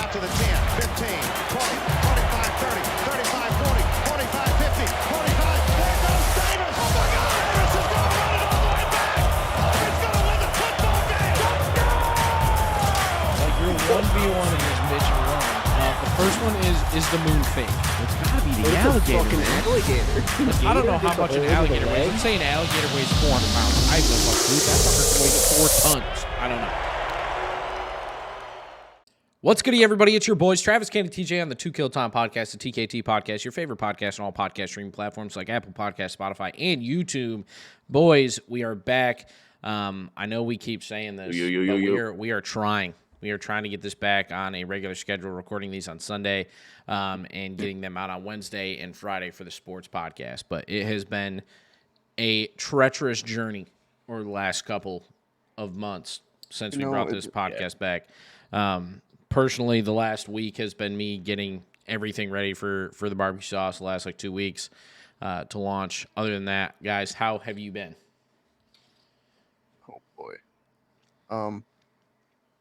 out to the 10, 15, 20, 25, 30, 35, 40, 45, 50, 45. There goes Davis. Oh, my God. Davis is going to run it all the way back. He's going to win the football game. Like, your 1v1 against Mitch and Ron. The first one is the moon fake. It's gotta be the alligator. Fucking alligator. I don't know how much an alligator weighs. Let's say an alligator weighs 400 pounds. I have no fucking clue. That fucker weighs 4 tons. I don't know. What's goody, everybody? It's your boys, Travis, Candy, TJ on the 2 Kill Time podcast, the TKT podcast, your favorite podcast on all podcast streaming platforms like Apple Podcasts, Spotify, and YouTube. Boys, we are back. I know we keep saying this, but we are trying. We are trying to get this back on a regular schedule, recording these on Sunday and getting them out on Wednesday and Friday for the sports podcast. But it has been a treacherous journey over the last couple of months since we brought this podcast back. Personally, the last week has been me getting everything ready for the barbecue sauce the last, 2 weeks to launch. Other than that, guys, how have you been? Oh, boy.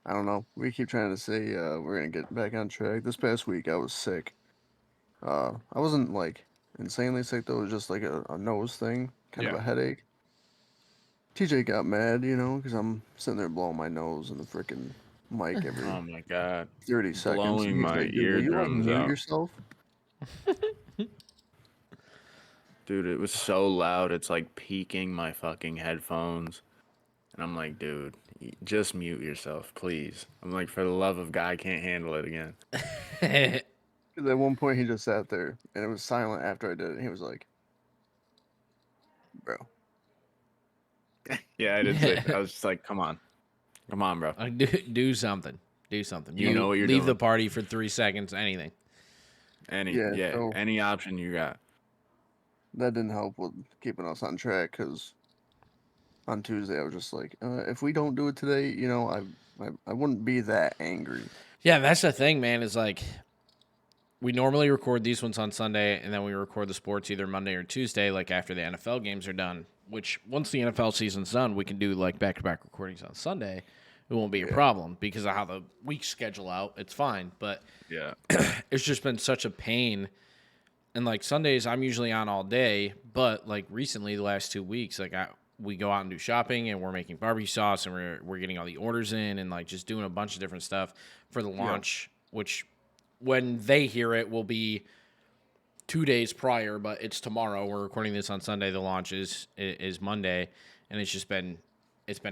I don't know. We keep trying to say we're going to get back on track. This past week, I was sick. I wasn't, insanely sick, though. It was just, a nose thing, kind of a headache. TJ got mad, because I'm sitting there blowing my nose in the freaking mic every Oh my God. 30 seconds. Blowing my eardrums out. Yourself? Dude, it was so loud. It's like peaking my fucking headphones. And I'm like, dude, just mute yourself, please. I'm like, for the love of God, I can't handle it again. Because at one point, he just sat there, and it was silent after I did it. And he was like, bro. Yeah, I did say, I was just like, come on, bro. Do something. Do something. You know what you're leave doing. the party for 3 seconds, anything. Any option you got. That didn't help with keeping us on track, because on Tuesday, I was just like, if we don't do it today, I wouldn't be that angry. Yeah, that's the thing, man, is we normally record these ones on Sunday, and then we record the sports either Monday or Tuesday, after the NFL games are done, which once the NFL season's done, we can do, back-to-back recordings on Sunday. It won't be a problem because of how the weeks schedule out. It's fine, but Yeah, it's just been such a pain. And, Sundays, I'm usually on all day, but, recently, the last 2 weeks, we go out and do shopping, and we're making barbecue sauce, and we're getting all the orders in, and, just doing a bunch of different stuff for the launch, which when they hear it will be 2 days prior, but it's tomorrow. We're recording this on Sunday. The launch is Monday, and it's been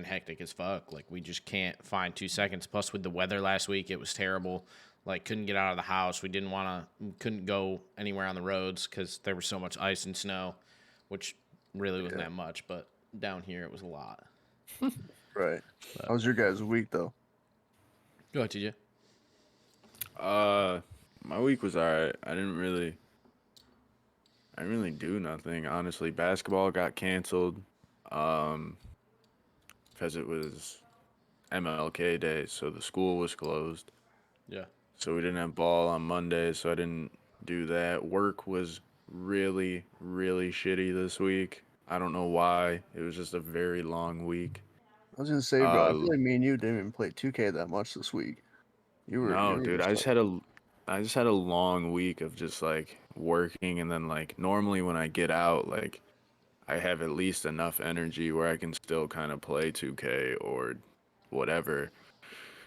hectic as fuck. We just can't find 2 seconds. Plus, with the weather last week, it was terrible. Couldn't get out of the house. We couldn't go anywhere on the roads because there was so much ice and snow, which really wasn't that much, but down here it was a lot. Right. How was your guys' week, though? Go ahead, TJ. my week was alright. I didn't really do nothing, honestly. Basketball got canceled, because it was MLK Day, so the school was closed. Yeah. So we didn't have ball on Monday, so I didn't do that. Work was really, really shitty this week. I don't know why. It was just a very long week. I was going to say, bro, I feel like me and you didn't even play 2K that much this week. No, dude, I just had a long week of just working, and then normally when I get out, I have at least enough energy where I can still kind of play 2K or whatever.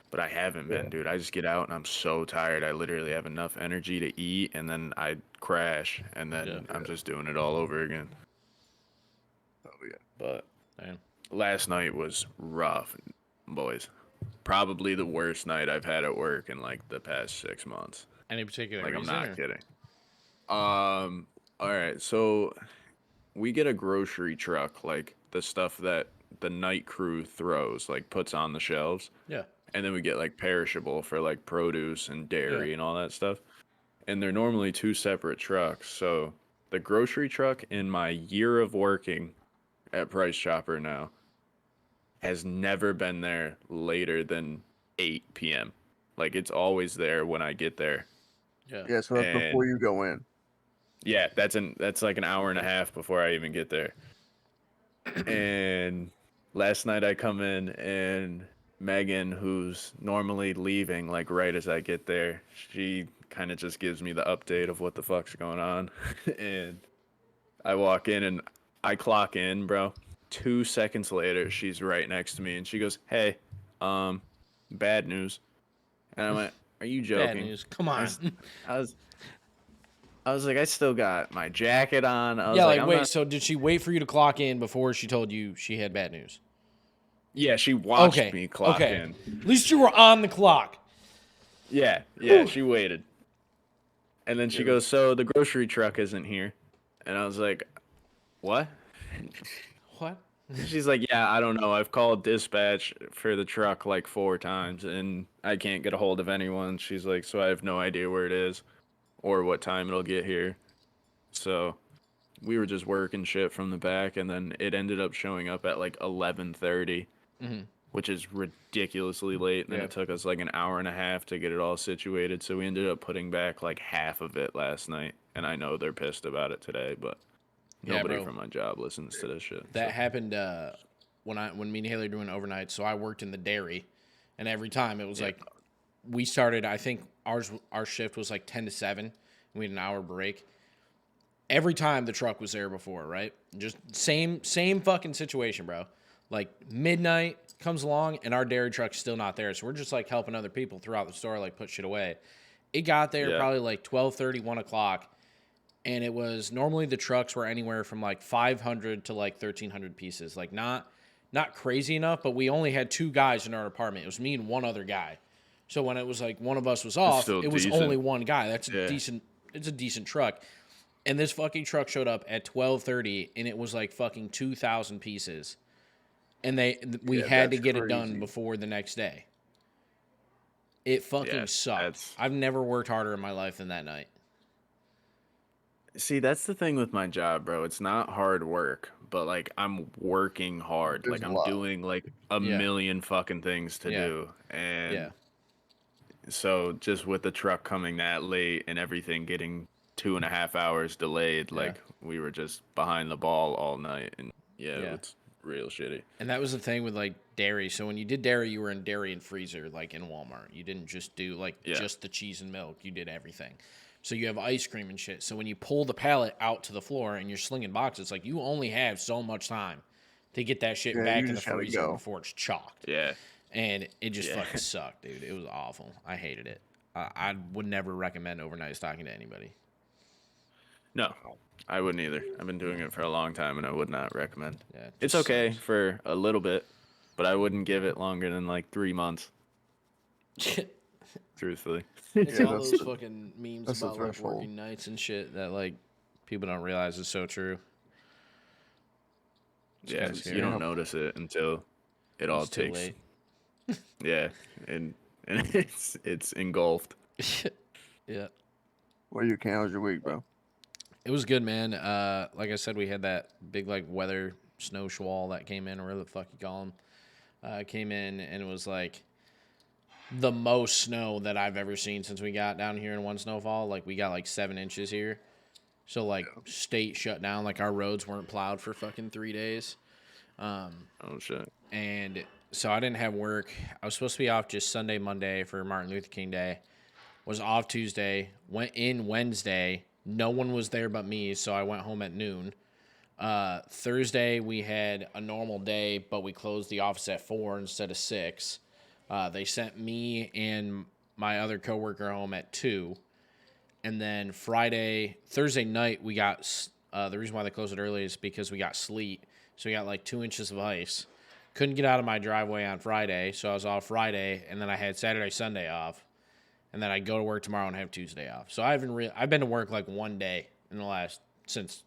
But I haven't been, dude. I just get out and I'm so tired. I literally have enough energy to eat, and then I crash, and then I'm just doing it all over again. Oh, yeah. But Damn. last night was rough, boys. Probably the worst night I've had at work in the past 6 months. Any particular I'm reason? not kidding. All right, so we get a grocery truck, the stuff that the night crew throws, puts on the shelves. Yeah. And then we get perishable for produce and dairy and all that stuff. And they're normally 2 separate trucks. So the grocery truck in my year of working at Price Chopper now has never been there later than 8 p.m. It's always there when I get there. Yeah. Yeah, so that's before you go in. Yeah, that's an hour and a half before I even get there. And last night I come in and Megan, who's normally leaving like right as I get there, she kind of just gives me the update of what the fuck's going on. And I walk in and I clock in, bro. 2 seconds later, she's right next to me and she goes, "Hey, bad news." And I went, "Are you Bad joking?" news. Come I, on. s- I was I was like, I still got my jacket on. I was Yeah, like, like, I'm wait, not. so did she wait for you to clock in before she told you she had bad news? Yeah, she watched Okay. me clock Okay. in. At least you were on the clock. Yeah, she waited. And then she Yeah, goes, "So the grocery truck isn't here." And I was like, "What?" What? She's like, "Yeah, I don't know. I've called dispatch for the truck like 4 times and I can't get a hold of anyone." She's like, "So I have no idea where it is or what time it'll get here." So we were just working shit from the back, and then it ended up showing up at like 11:30, which is ridiculously late. And then Yeah. it took us like an hour and a half to get it all situated. So we ended up putting back like half of it last night. And I know they're pissed about it today, but Yeah, nobody bro. from my job listens to this shit. That So. happened when me and Haley were doing overnight. So I worked in the dairy, and every time it was like we started. I think our shift was like 10 to 7. And we had an hour break. Every time the truck was there before, right? Just same fucking situation, bro. Like midnight comes along and our dairy truck's still not there. So we're just like helping other people throughout the store, like put shit away. It got there Yeah. probably like 12:30, 1 o'clock. And it was normally the trucks were anywhere from like 500 to like 1,300 pieces. Like not crazy enough, but we only had 2 guys in our apartment. It was me and one other guy. So when it was like one of us was off, still it was decent. only one guy. That's Yeah. it's a decent truck. And this fucking truck showed up at 12:30 and it was like fucking 2,000 pieces. And we Yeah, had to that's get it done crazy. before the next day. It fucking Yeah, sucked. that's- I've never worked harder in my life than that night. See, that's the thing with my job, bro. It's not hard work, but like I'm working hard. There's Like a I'm lot. doing like a Yeah. million fucking things to Yeah. do. And Yeah. so just with the truck coming that late and everything getting 2.5 hours delayed, Yeah. like we were just behind the ball all night. And yeah, Yeah. it's real shitty. And that was the thing with like dairy. So when you did dairy, you were in dairy and freezer, like in Walmart. You didn't just do like Yeah. just the cheese and milk. You did everything. So you have ice cream and shit. So when you pull the pallet out to the floor and you're slinging boxes, like you only have so much time to get that shit Yeah, back you in the just gotta freezer go. before it's chalked. Yeah. And it just Yeah. fucking sucked, dude. It was awful. I hated it. I would never recommend overnight stocking to anybody. No, I wouldn't either. I've been doing it for a long time and I would not recommend. Yeah, it It's just okay sucks. for a little bit, but I wouldn't give it longer than like 3 months, truthfully. It's Yeah, all that's those the- fucking memes that's the about like threshold. working nights and shit that like people don't realize is so true. It's Yeah, kinda you scary. don't notice it until it all It's too takes. late. Yeah, and it's engulfed. Yeah. What you count as your week, bro? It was good, man. Like I said, we had that big like weather snow squall that came in, or whatever the fuck you call them. Came in and it was like the most snow that I've ever seen since we got down here in one snowfall. Like we got like 7 inches here. So like state shut down, like our roads weren't plowed for fucking 3 days. Oh shit. And so I didn't have work. I was supposed to be off just Sunday, Monday for Martin Luther King Day. Was off Tuesday, went in Wednesday. No one was there but me, so I went home at noon. Thursday, we had a normal day, but we closed the office at 4 instead of 6. They sent me and my other coworker home at 2. And then Thursday night, we got, the reason why they closed it early is because we got sleet. So we got like 2 inches of ice. Couldn't get out of my driveway on Friday, so I was off Friday, and then I had Saturday, Sunday off. And then I go to work tomorrow and have Tuesday off. So I've been to work like one day in the since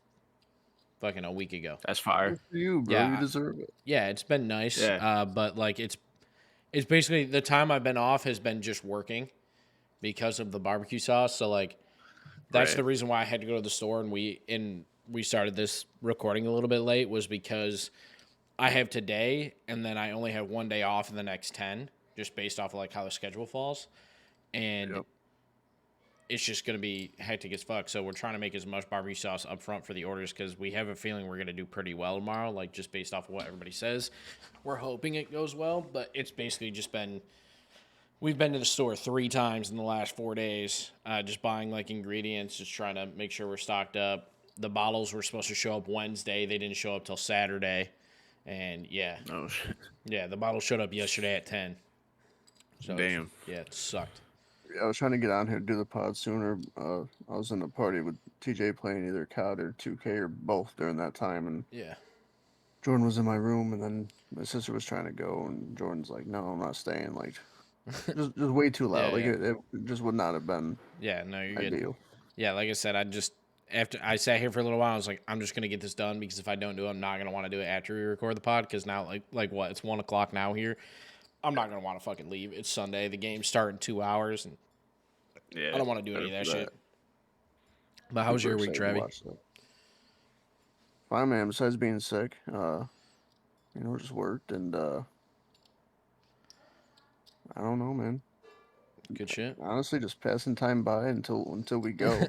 fucking a week ago. That's fire. Good for you, bro. Yeah. You deserve it. Yeah, it's been nice. Yeah. But like it's basically the time I've been off has been just working because of the barbecue sauce. So like that's Right. the reason why I had to go to the store and we started this recording a little bit late was because I have today and then I only have one day off in the next 10 just based off of like how the schedule falls. And Yep. it's just going to be hectic as fuck. So we're trying to make as much barbecue sauce up front for the orders because we have a feeling we're going to do pretty well tomorrow, like just based off of what everybody says. We're hoping it goes well, but it's basically just been we've been to the store 3 times in the last 4 days, just buying like ingredients, just trying to make sure we're stocked up. The bottles were supposed to show up Wednesday. They didn't show up till Saturday. And yeah, Oh shit. yeah, the bottle showed up yesterday at 10. So Damn. yeah, it sucked. I was trying to get on here to do the pod sooner. I was in a party with TJ playing either COD or 2K or both during that time, and Yeah. Jordan was in my room, and then my sister was trying to go, and Jordan's like, "No, I'm not staying." Like, just way too loud. Yeah, like yeah. It just would not have been Yeah, no, you're good. ideal. Yeah, like I said, after I sat here for a little while, I was like, I'm just gonna get this done because if I don't do it, I'm not gonna want to do it after we record the pod. Because now, like what? It's 1:00 now here. I'm not gonna want to fucking leave. It's Sunday. The game's starting 2 hours, and Yeah. I don't want to do any of that for shit. But how was Super your week, excited to Trevi? watch that. Fine, man. Besides being sick, just worked and I don't know, man. Good shit. Honestly, just passing time by until we go.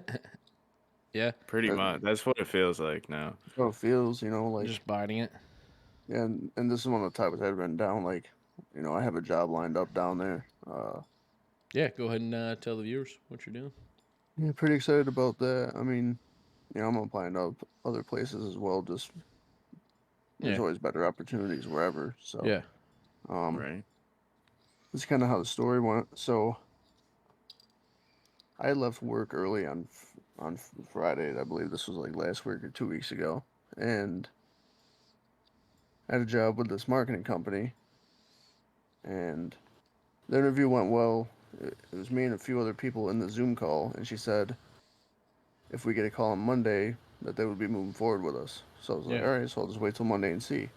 Yeah, Pretty That- much. That's what it feels like now. That's how it feels, like just biting it. yeah. And this is one of the topics I've written down. Like, I have a job lined up down there. Yeah, go ahead and tell the viewers what you're doing. Yeah, pretty excited about that. I mean, I'm applying to other places as well. Just there's Yeah. always better opportunities wherever. So Yeah. Right. this is kind of how the story went. So I left work early on Friday. I believe this was like last week or 2 weeks ago, and I had a job with this marketing company, and the interview went well. It was me and a few other people in the Zoom call, and she said if we get a call on Monday that they would be moving forward with us. So I was like, Yeah. all right, so I'll just wait till Monday and see.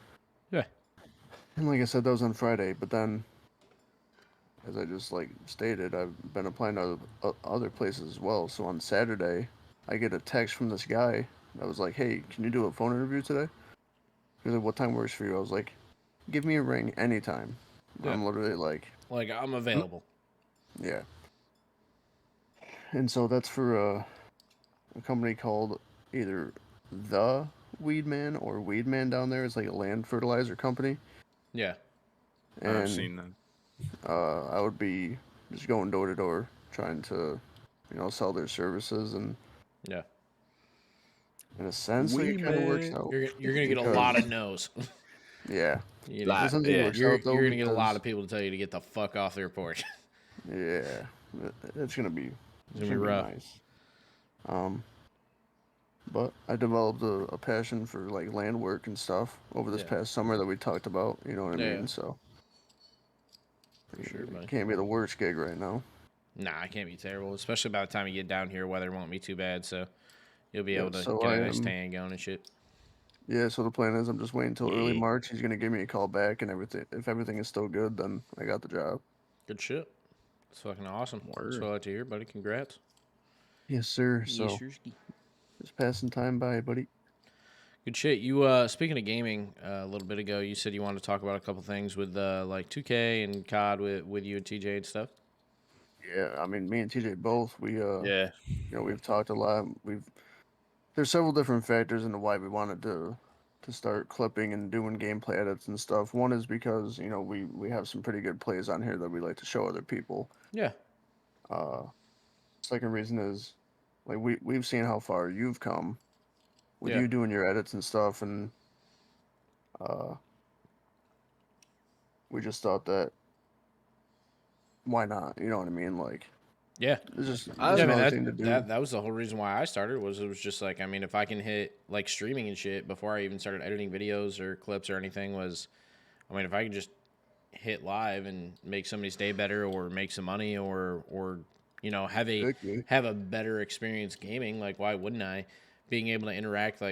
Yeah. And like I said, that was on Friday, but then, as I just stated, I've been applying to other places as well. So on Saturday, I get a text from this guy that was like, hey, can you do a phone interview today? He was like, what time works for you? I was like, give me a ring anytime. Yeah. I'm literally like, I'm available. yeah. And so that's for a company called either The Weed Man or Weed Man down there. It's like a land fertilizer company. Yeah. And I've seen that. I would be just going door to door trying to, sell their services, and Yeah. in a sense, like, it Weed kind of works Man. out. You're gonna get a lot of no's. Yeah. You Lot- In a sense, it yeah. works You're out, though, gonna get a lot because- of people to tell you to get the fuck off their porch. Yeah, it's gonna be gonna be rough. nice. But I developed a passion for land work and stuff over this Yeah. past summer that we talked about. You know what I Yeah. mean? So For sure, buddy. it can't be the worst gig right now. Nah, it can't be terrible. Especially by the time you get down here, weather won't be too bad, so you'll be Yeah, able to so get I a nice am- tan going and shit. Yeah, so the plan is I'm just waiting until early Yeah. March. He's gonna give me a call back and everything. If everything is still good, then I got the job. Good shit. It's fucking awesome. That's Word. what I like to hear, buddy. Congrats. Yes, sir. So Yes, sirski. just passing time by, buddy. Good shit. You speaking of gaming, a little bit ago, you said you wanted to talk about a couple things with 2K and COD with you and TJ and stuff. Yeah, I mean, me and TJ both. We Yeah. we've talked a lot. There's several different factors into why we wanted to start clipping and doing gameplay edits and stuff. One is because we have some pretty good plays on here that we like to show other people. Yeah. Second reason is we've seen how far you've come with Yeah. you doing your edits and stuff, and we just thought that why not? You know what I mean? Yeah. It's just I it's Yeah, I mean, another thing to do. that was the whole reason why I started. It was just like, I mean, if I can hit streaming and shit before I even started editing videos or clips or anything, I mean, if I can just hit live and make somebody's day better or make some money or have Exactly. a better experience gaming, like why wouldn't I? Being able to interact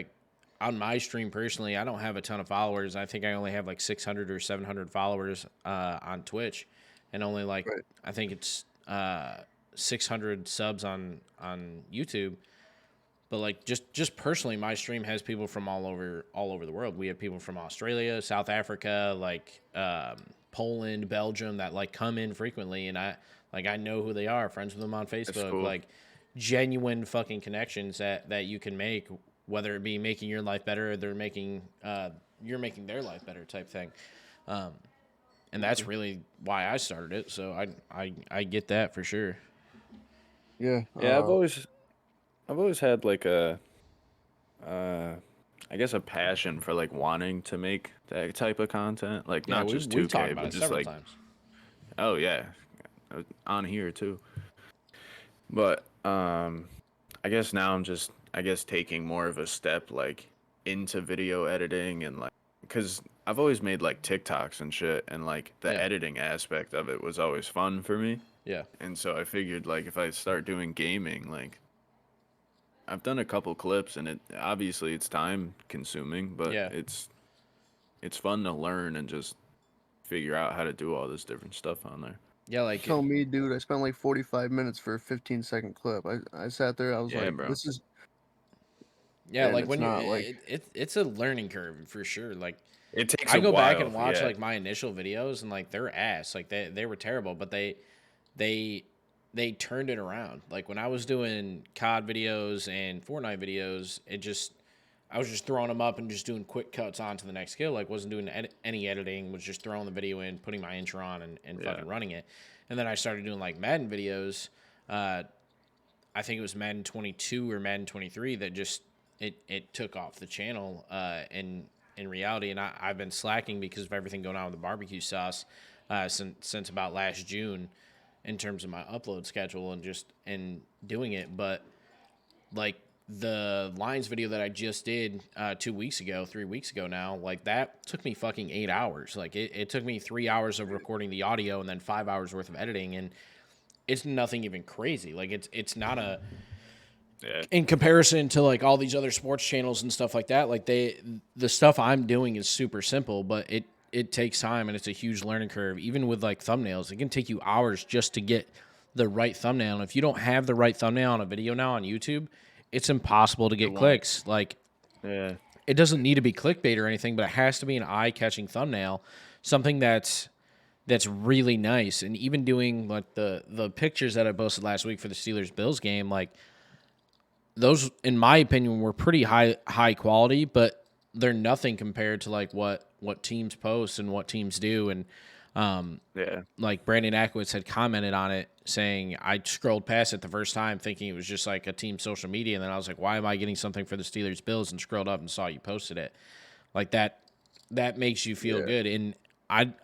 on my stream personally, I don't have a ton of followers. I think I only have 600 or 700 followers on Twitch, and only Right. I think it's 600 subs on YouTube. But just personally, my stream has people from all over the world. We have people from Australia, South Africa, Poland, Belgium that come in frequently, and I know who they are. Friends with them on Facebook. cool. genuine fucking connections that you can make, whether it be making your life better or they're making you're making their life better type thing. And that's really why I started it. So I get that for sure. Yeah. Yeah, I've always had like a uh I guess a passion for like wanting to make that type of content, like Yeah, not just we've talked 2K, about but it just several like, times. oh yeah, on here too. But I guess now I'm just taking more of a step like into video editing and like cuz I've always made like TikToks and shit, and like the Yeah, editing aspect of it was always fun for me. yeah, And so I figured like if I start doing gaming, like I've done a couple clips and it obviously it's time consuming, but yeah, it's fun to learn and just figure out how to do all this different stuff on there. yeah. You Like, tell me, dude, I spent like 45 minutes for a 15-second clip. I sat there, I was Yeah, like, bro. this is, yeah, and like it's when you're not like, it's a learning curve for sure. Like, It takes I a go back and while, watch yeah. like my initial videos and like they're ass. Like they were terrible, but they they turned it around. Like when I was doing COD videos and Fortnite videos, I was just throwing them up and just doing quick cuts on to the next kill. Like wasn't doing any editing, was just throwing the video in, putting my intro on, and Yeah. fucking running it. And then I started doing like Madden videos. I think it was Madden 22 or Madden 23 that just it took off the channel. And in reality, and I've been slacking because of everything going on with the barbecue sauce since about last June in terms of my upload schedule and doing it. But like the Lions video that I just did 2 weeks ago, 3 weeks ago now, like that took me fucking 8 hours. Like it took me 3 hours of recording the audio and then 5 hours worth of editing, and it's nothing even crazy. Like it's not a Yeah. in comparison to like all these other sports channels and stuff like that. Like the stuff I'm doing is super simple, but it takes time and it's a huge learning curve. Even with like thumbnails, it can take you hours just to get the right thumbnail. And if you don't have the right thumbnail on a video now on YouTube, it's impossible to get won't. clicks. Like Yeah. it doesn't need to be clickbait or anything, but it has to be an eye-catching thumbnail, something that's really nice. And even doing like the pictures that I posted last week for the Steelers Bills game, like those, in my opinion, were pretty high quality, but they're nothing compared to like what teams post and what teams do. And Yeah. like Brandon Ackowitz had commented on it, saying I scrolled past it the first time thinking it was just like a team social media, and then I was like, why am I getting something for the Steelers Bills? And scrolled up and saw you posted it. Like that makes you feel yeah, good, and I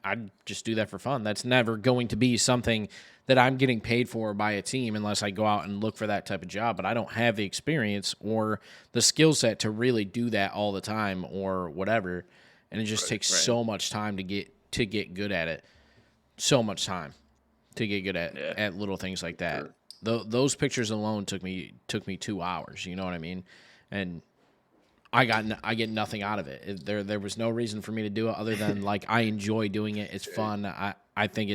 just do that for fun. That's never going to be something that I'm getting paid for by a team unless I go out and look for that type of job. But I don't have the experience or the skill set to really do that all the time or whatever, and it just takes right. so much time to get good at it. So much time to get good Yeah. at little things like that. Sure. Those pictures alone took me 2 hours. You know what I mean? And I get nothing out of it. There was no reason for me to do it other than like I enjoy doing it. It's fun. I think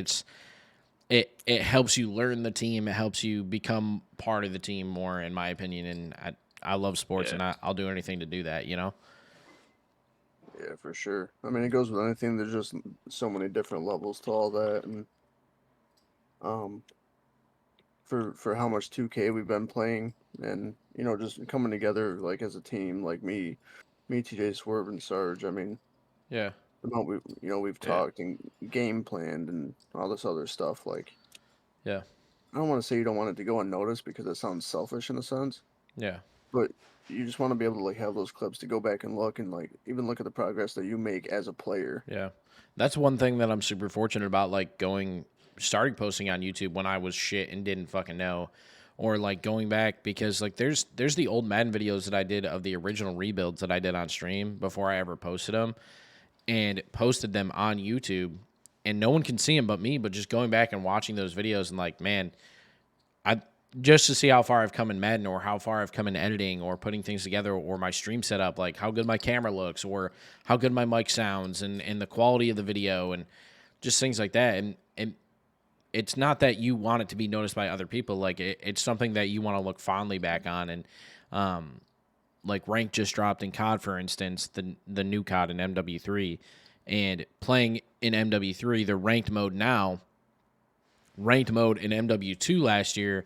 it helps you learn the team. It helps you become part of the team more, in my opinion. And I love sports, Yeah. and I'll do anything to do that. You know? yeah, for sure. I mean, it goes with anything. There's just so many different levels to all that, and um, for how much 2K we've been playing, and just coming together like as a team, like me, TJ, Swerve, and Sarge. I mean, Yeah. the amount we've Yeah. talked and game planned and all this other stuff. Like, Yeah. I don't want to say you don't want it to go unnoticed because it sounds selfish in a sense, Yeah. but you just want to be able to like have those clips to go back and look and like even look at the progress that you make as a player. Yeah. That's one thing that I'm super fortunate about, like starting posting on YouTube when I was shit and didn't fucking know, or like going back because like there's the old Madden videos that I did of the original rebuilds that I did on stream before I ever posted them, and posted them on YouTube, and no one can see them but me. But just going back and watching those videos and like, man, I just to see how far I've come in Madden or how far I've come in editing or putting things together or my stream setup, like how good my camera looks or how good my mic sounds and the quality of the video and just things like that. And it's not that you want it to be noticed by other people. Like it's something that you want to look fondly back on. And like rank just dropped in COD, for instance, the new COD in MW3, and playing in MW3, the ranked mode now, ranked mode in MW2 last year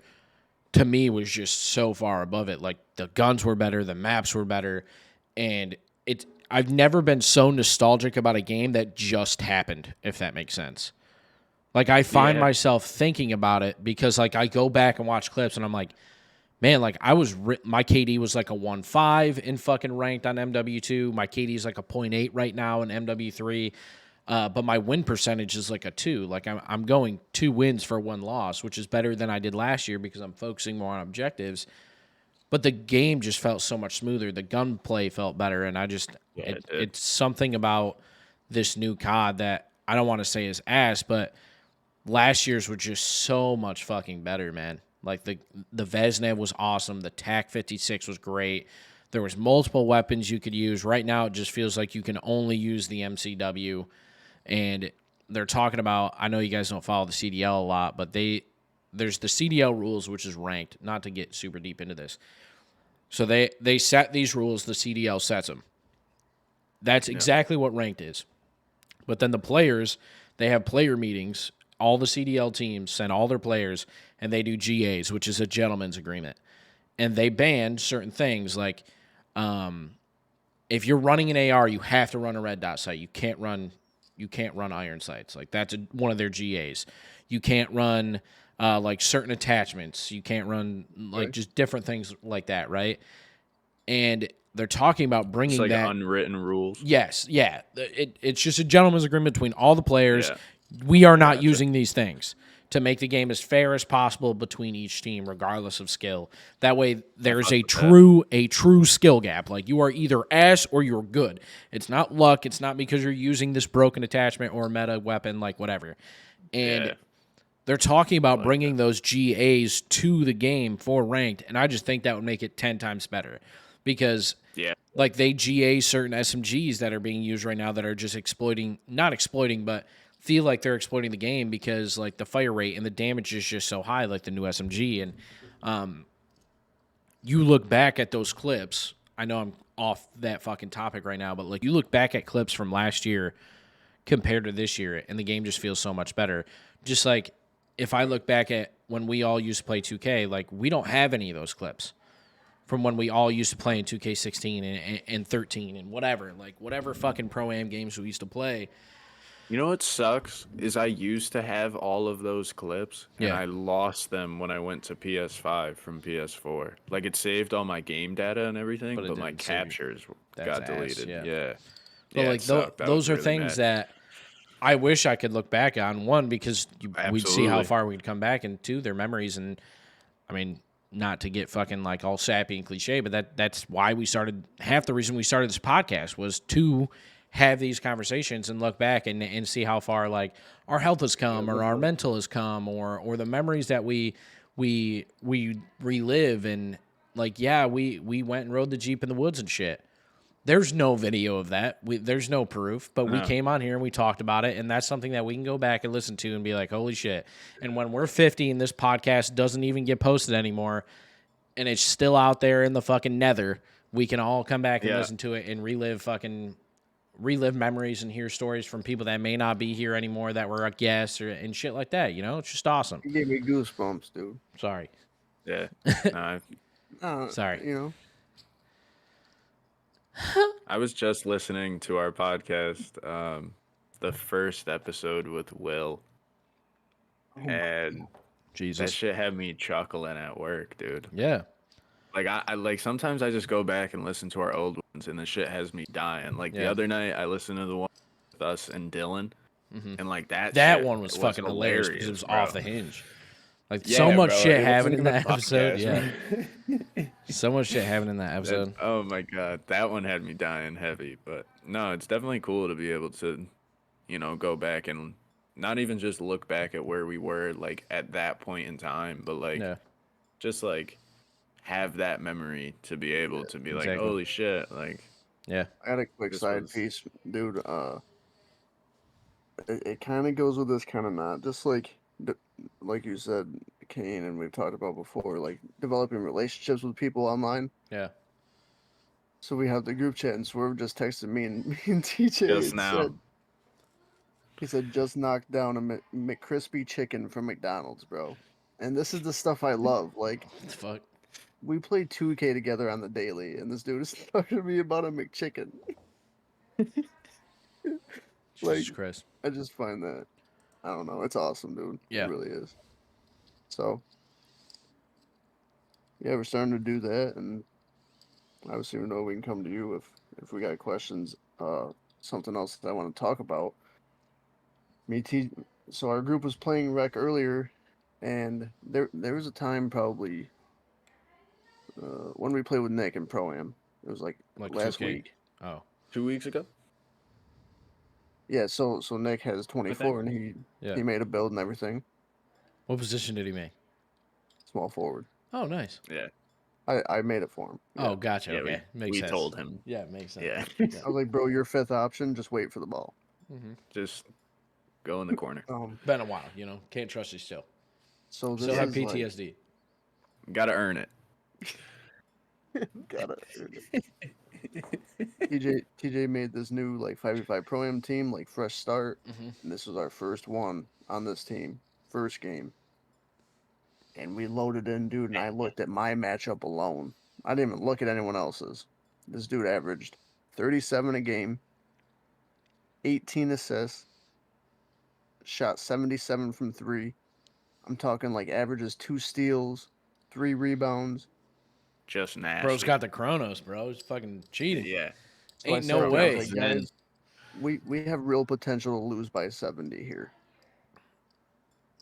to me was just so far above it. Like the guns were better, the maps were better, and I've never been so nostalgic about a game that just happened, if that makes sense. Like I find myself thinking about it because like I go back and watch clips and I'm like, man, like my KD was like a 1.5 in fucking ranked on MW2. My KD is like a 0.8 right now in MW3. But my win percentage is like a 2. Like I'm going 2 wins for 1 loss, which is better than I did last year because I'm focusing more on objectives. But the game just felt so much smoother. The gunplay felt better, and it's something about this new COD that I don't want to say is ass, but last year's was just so much fucking better, man. Like the Vesnev was awesome. The TAC 56 was great. There was multiple weapons you could use. Right now, it just feels like you can only use the MCW. And they're talking about, I know you guys don't follow the CDL a lot, but there's the CDL rules, which is ranked, not to get super deep into this. So they set these rules, the CDL sets them. That's exactly what ranked is. But then the players, they have player meetings. All the CDL teams send all their players, and they do GAs, which is a gentleman's agreement. And they ban certain things like if you're running an AR, you have to run a red dot sight. You can't run iron sights. Like that's one of their GAs. You can't run like certain attachments. You can't run like just different things like that, right? And they're talking about bringing it's like that unwritten rules. Yes, yeah. It's just a gentleman's agreement between all the players. Yeah. We are not using these things to make the game as fair as possible between each team, regardless of skill. That way, there's a true skill gap. Like you are either ass or you're good. It's not luck. It's not because you're using this broken attachment or meta weapon, like whatever. And they're talking about bringing those GAs to the game for ranked, and I just think that would make it 10 times better because like they GA certain SMGs that are being used right now that are just not exploiting, but feel like they're exploiting the game because like the fire rate and the damage is just so high, like the new SMG. And you look back at those clips. I know I'm off that fucking topic right now, but like you look back at clips from last year compared to this year, and the game just feels so much better. Just like if I look back at when we all used to play 2K, like we don't have any of those clips from when we all used to play in 2K16 and 13 and whatever fucking Pro-Am games we used to play. You know what sucks is I used to have all of those clips, and I lost them when I went to PS5 from PS4. Like, it saved all my game data and everything, but my captures got deleted. Yeah. But like those are really things that I wish I could look back on. One, because we'd see how far we'd come back, and two, their memories. And I mean, not to get fucking like all sappy and cliche, but that's why we started. Half the reason we started this podcast was to have these conversations and look back and see how far like our health has come or our mental has come or the memories that we relive. And like, we went and rode the Jeep in the woods and shit. There's no video of that. There's no proof, but we came on here and we talked about it, and that's something that we can go back and listen to and be like, holy shit. And when we're 50 and this podcast doesn't even get posted anymore and it's still out there in the fucking nether, we can all come back and listen to it and relive memories and hear stories from people that may not be here anymore that were a guest and shit like that. You know, it's just awesome. You gave me goosebumps, dude. Sorry. Yeah. Sorry. You know. I was just listening to our podcast, the first episode with Will, and that shit had me chuckling at work, dude. Yeah. Like I like sometimes I just go back and listen to our old ones, and the shit has me dying. Like the other night, I listened to the one with us and Dylan, and like that one was fucking hilarious because it was off the hinge. Like so much shit happened in that episode. Yeah. So much shit happened in that episode. Oh my god, that one had me dying heavy. But no, it's definitely cool to be able to, go back and not even just look back at where we were like at that point in time, but like just like have that memory to be able to be like, holy shit, like. Yeah. I got a quick side piece, dude. It kind of goes with this, kind of not. Just like you said, Kane, and we've talked about before, like developing relationships with people online. Yeah. So we have the group chat, and Swerve just texted me and TJ. Just now. He said, just knocked down a McCrispy chicken from McDonald's, bro. And this is the stuff I love. Like, What the fuck? we play 2K together on the daily, and this dude is talking to me about a McChicken. Jesus Like, Christ. I just find that, I don't know, it's awesome, dude. Yeah. It really is. So, yeah, we're starting to do that, and obviously we know we can come to you if we got questions. Something else that I want to talk about. Me, so our group was playing rec earlier, and there was a time probably when we played with Nick in Pro Am. It was like last 2K. week. Oh. 2 weeks ago. Yeah, so Nick has I 24, think. and Yeah. he made a build and everything. What position did he make? Small forward. Oh, nice. Yeah. I made it for him. Oh, gotcha. Yeah, Okay. Makes we sense. told him. Yeah, it makes sense. Yeah. I was like, bro, your fifth option, just wait for the ball. Just go in the corner. Been a while, you know. Can't trust you still. So this Still have is like, PTSD. Gotta earn it. gotta. TJ made this new like 5v5 Pro Am team, like fresh start, and this was our first one on this team, first game. And we loaded in, dude, and I looked at my matchup alone. I didn't even look at anyone else's. This dude averaged 37 a game, 18 assists, shot 77 from 3. I'm talking like averages 2 steals, 3 rebounds. Just nasty. Bro's got the Chronos, bro. He's fucking cheating. Yeah. So I Ain't said no to him, I way. was like, guys, we have real potential to lose by 70 here.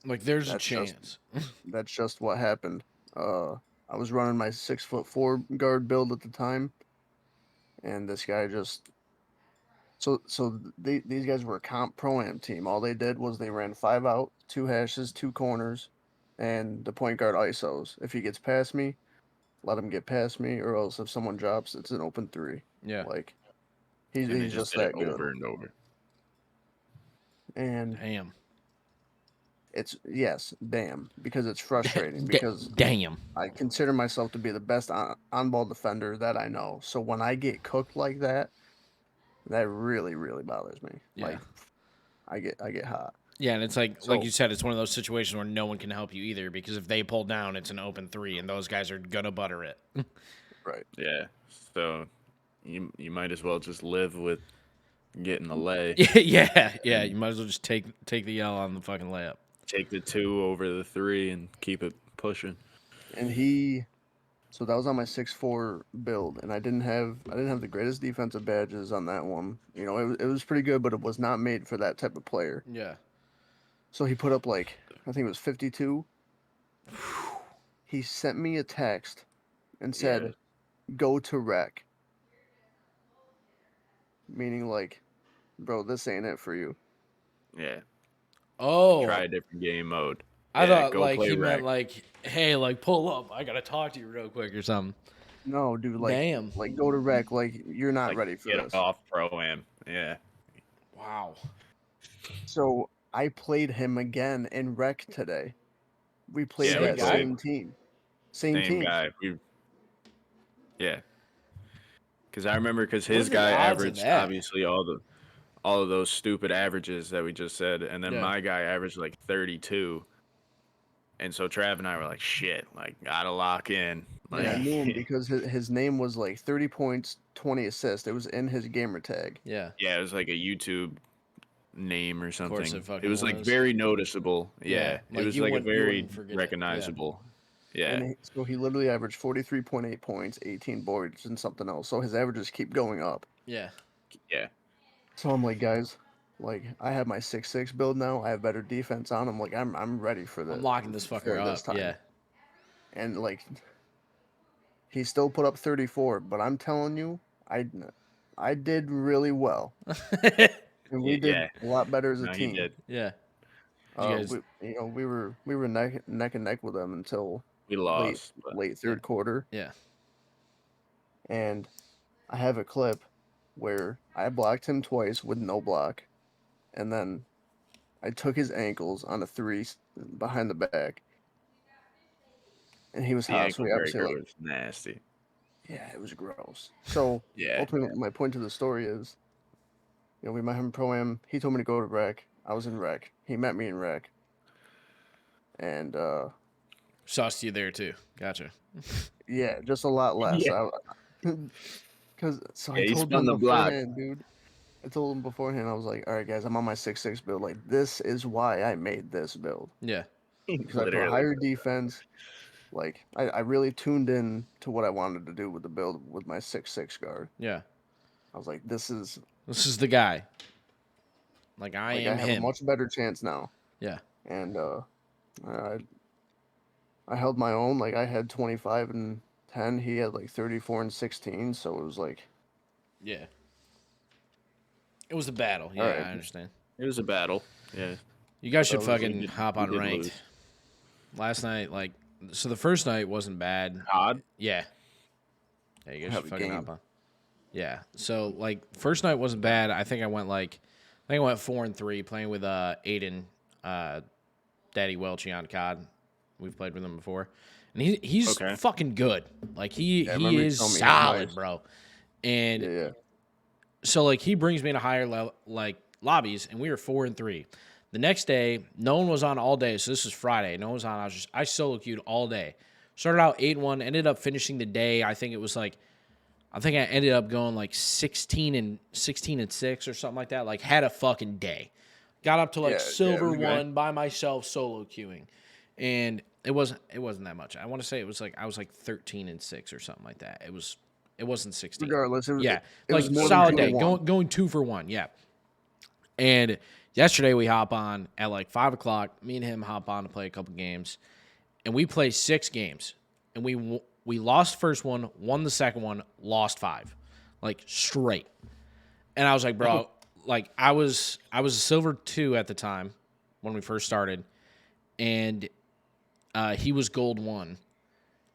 Like, there's a That's just- chance. That's just what happened. I was running my 6'4" guard build at the time, and this guy just these guys were a comp pro am team. All they did was they ran 5 out, 2 hashes, 2 corners, and the point guard ISOs. If he gets past me, let him get past me, or else if someone drops, it's an open 3. Yeah. Like And they he's just did it that good. over and over. And Damn. it's damn, because it's frustrating because Damn. I consider myself to be the best on-ball defender that I know. So when I get cooked like that, that really, really bothers me. Yeah. Like I get hot. Yeah, and it's like So- you said, it's one of those situations where no one can help you either, because if they pull down, it's an open 3, and those guys are gonna butter it. Right. Yeah. So you might as well just live with getting the lay. yeah. You might as well just take the L on the fucking layup. Take the 2 over the 3 and keep it pushing. And so that was on my 6'4" build, and I didn't have the greatest defensive badges on that one. You know, it was pretty good, but it was not made for that type of player. Yeah. So he put up like, I think it was 52. He sent me a text and said, "Go to rec." Meaning like, bro, this ain't it for you. Yeah. Oh. Try a different game mode. I thought go like play he meant rec. like, hey, like pull up. I gotta talk to you real quick or something. No, dude, like, Damn. like go to rec. Like you're not Like, ready for get this. off pro am. Yeah. Wow. So I played him again in rec today. We played Yeah, that we played. same team. Same team. Guy. Yeah. Because I remember What his are the guy odds of averaged that? obviously all of those stupid averages that we just said, and then Yeah. my guy averaged like 32. And so Trav and I were like, shit, like gotta lock in. Like, And I knew him because his name was like 30 points, 20 assists. It was in his gamer tag. Yeah. yeah, it was like a YouTube name or something. course it fucking was like was. very noticeable. Yeah, Yeah, like, it was you like a wouldn't- you very wouldn't forget it, yeah. recognizable. Yeah, And so he literally averaged 43.8 points, 18 boards, and something else. So his averages keep going up. Yeah. yeah. So I'm like, guys, like I have my 6'6" build now. I have better defense on him. Like I'm ready for this. I'm locking this fucker up. Yeah. And like he still put up 34, but I'm telling you, I did really well. And we did Yeah. a lot better as a No, team. he did. Yeah. Did you guys- we were neck and neck with them until We lost. but late third quarter. Yeah. And I have a clip where I blocked him twice with no block, and then I took his ankles on a 3 behind the back, and he was the hot. So ankle he obviously breaker like, was nasty. yeah, it was gross. So Yeah. ultimately, my point to the story is, you know, we met him in pro am. He told me to go to rec. I was in rec. He met me in rec, and Sauced you there too. Gotcha. Yeah, just a lot less. Yeah. Because I Yeah, he told spun them the block. beforehand, dude. I told them beforehand. I was like, all right, guys, I'm on my 6'6" build. Like, this is why I made this build Yeah. because I put Literally. higher defense. Like, I really tuned in to what I wanted to do with the build with my 6'6" guard. Yeah. I was like, this is This is the guy. Like I like I am have a him. much better chance now. Yeah. And I I held my own. Like I had 25 and 10. He had like 34 and 16. So it was like, Yeah. It was a battle. all Yeah, right, I understand. It was a battle. Yeah. You guys should that was fucking hop on did ranked. lose. Last night, like, so the first night wasn't bad. Odd. Yeah. Yeah, you guys Have should a fucking game. hop on. Yeah. So like first night wasn't bad. I think I went 4-3 playing with Aiden, Daddy Welchie on COD. We've played with him before. And he's Okay. fucking good. Like he I remember you is telling me he's solid, nice. bro. And Yeah. so like he brings me to higher level like lobbies, and we were 4-3. The next day, no one was on all day, so this is Friday. No one was on. I solo queued all day. Started out 8-1, ended up finishing the day. I think I ended up going like 16 and 6 or something like that. Like had a fucking day. Got up to like Yeah, silver okay. 1 by myself solo queuing. And it wasn't that much. I want to say it was like I was like 13 and 6 or something like that. It wasn't 16. Regardless, Yeah, it like was more solid than day. 2-1. Going 2 for 1. Yeah. And yesterday we hop on at like 5:00. Me and him hop on to play a couple games, and we play 6 games, and we lost first one, won the second one, lost 5, like straight. And I was like, bro, like I was a silver 2 at the time when we first started, and he was gold 1.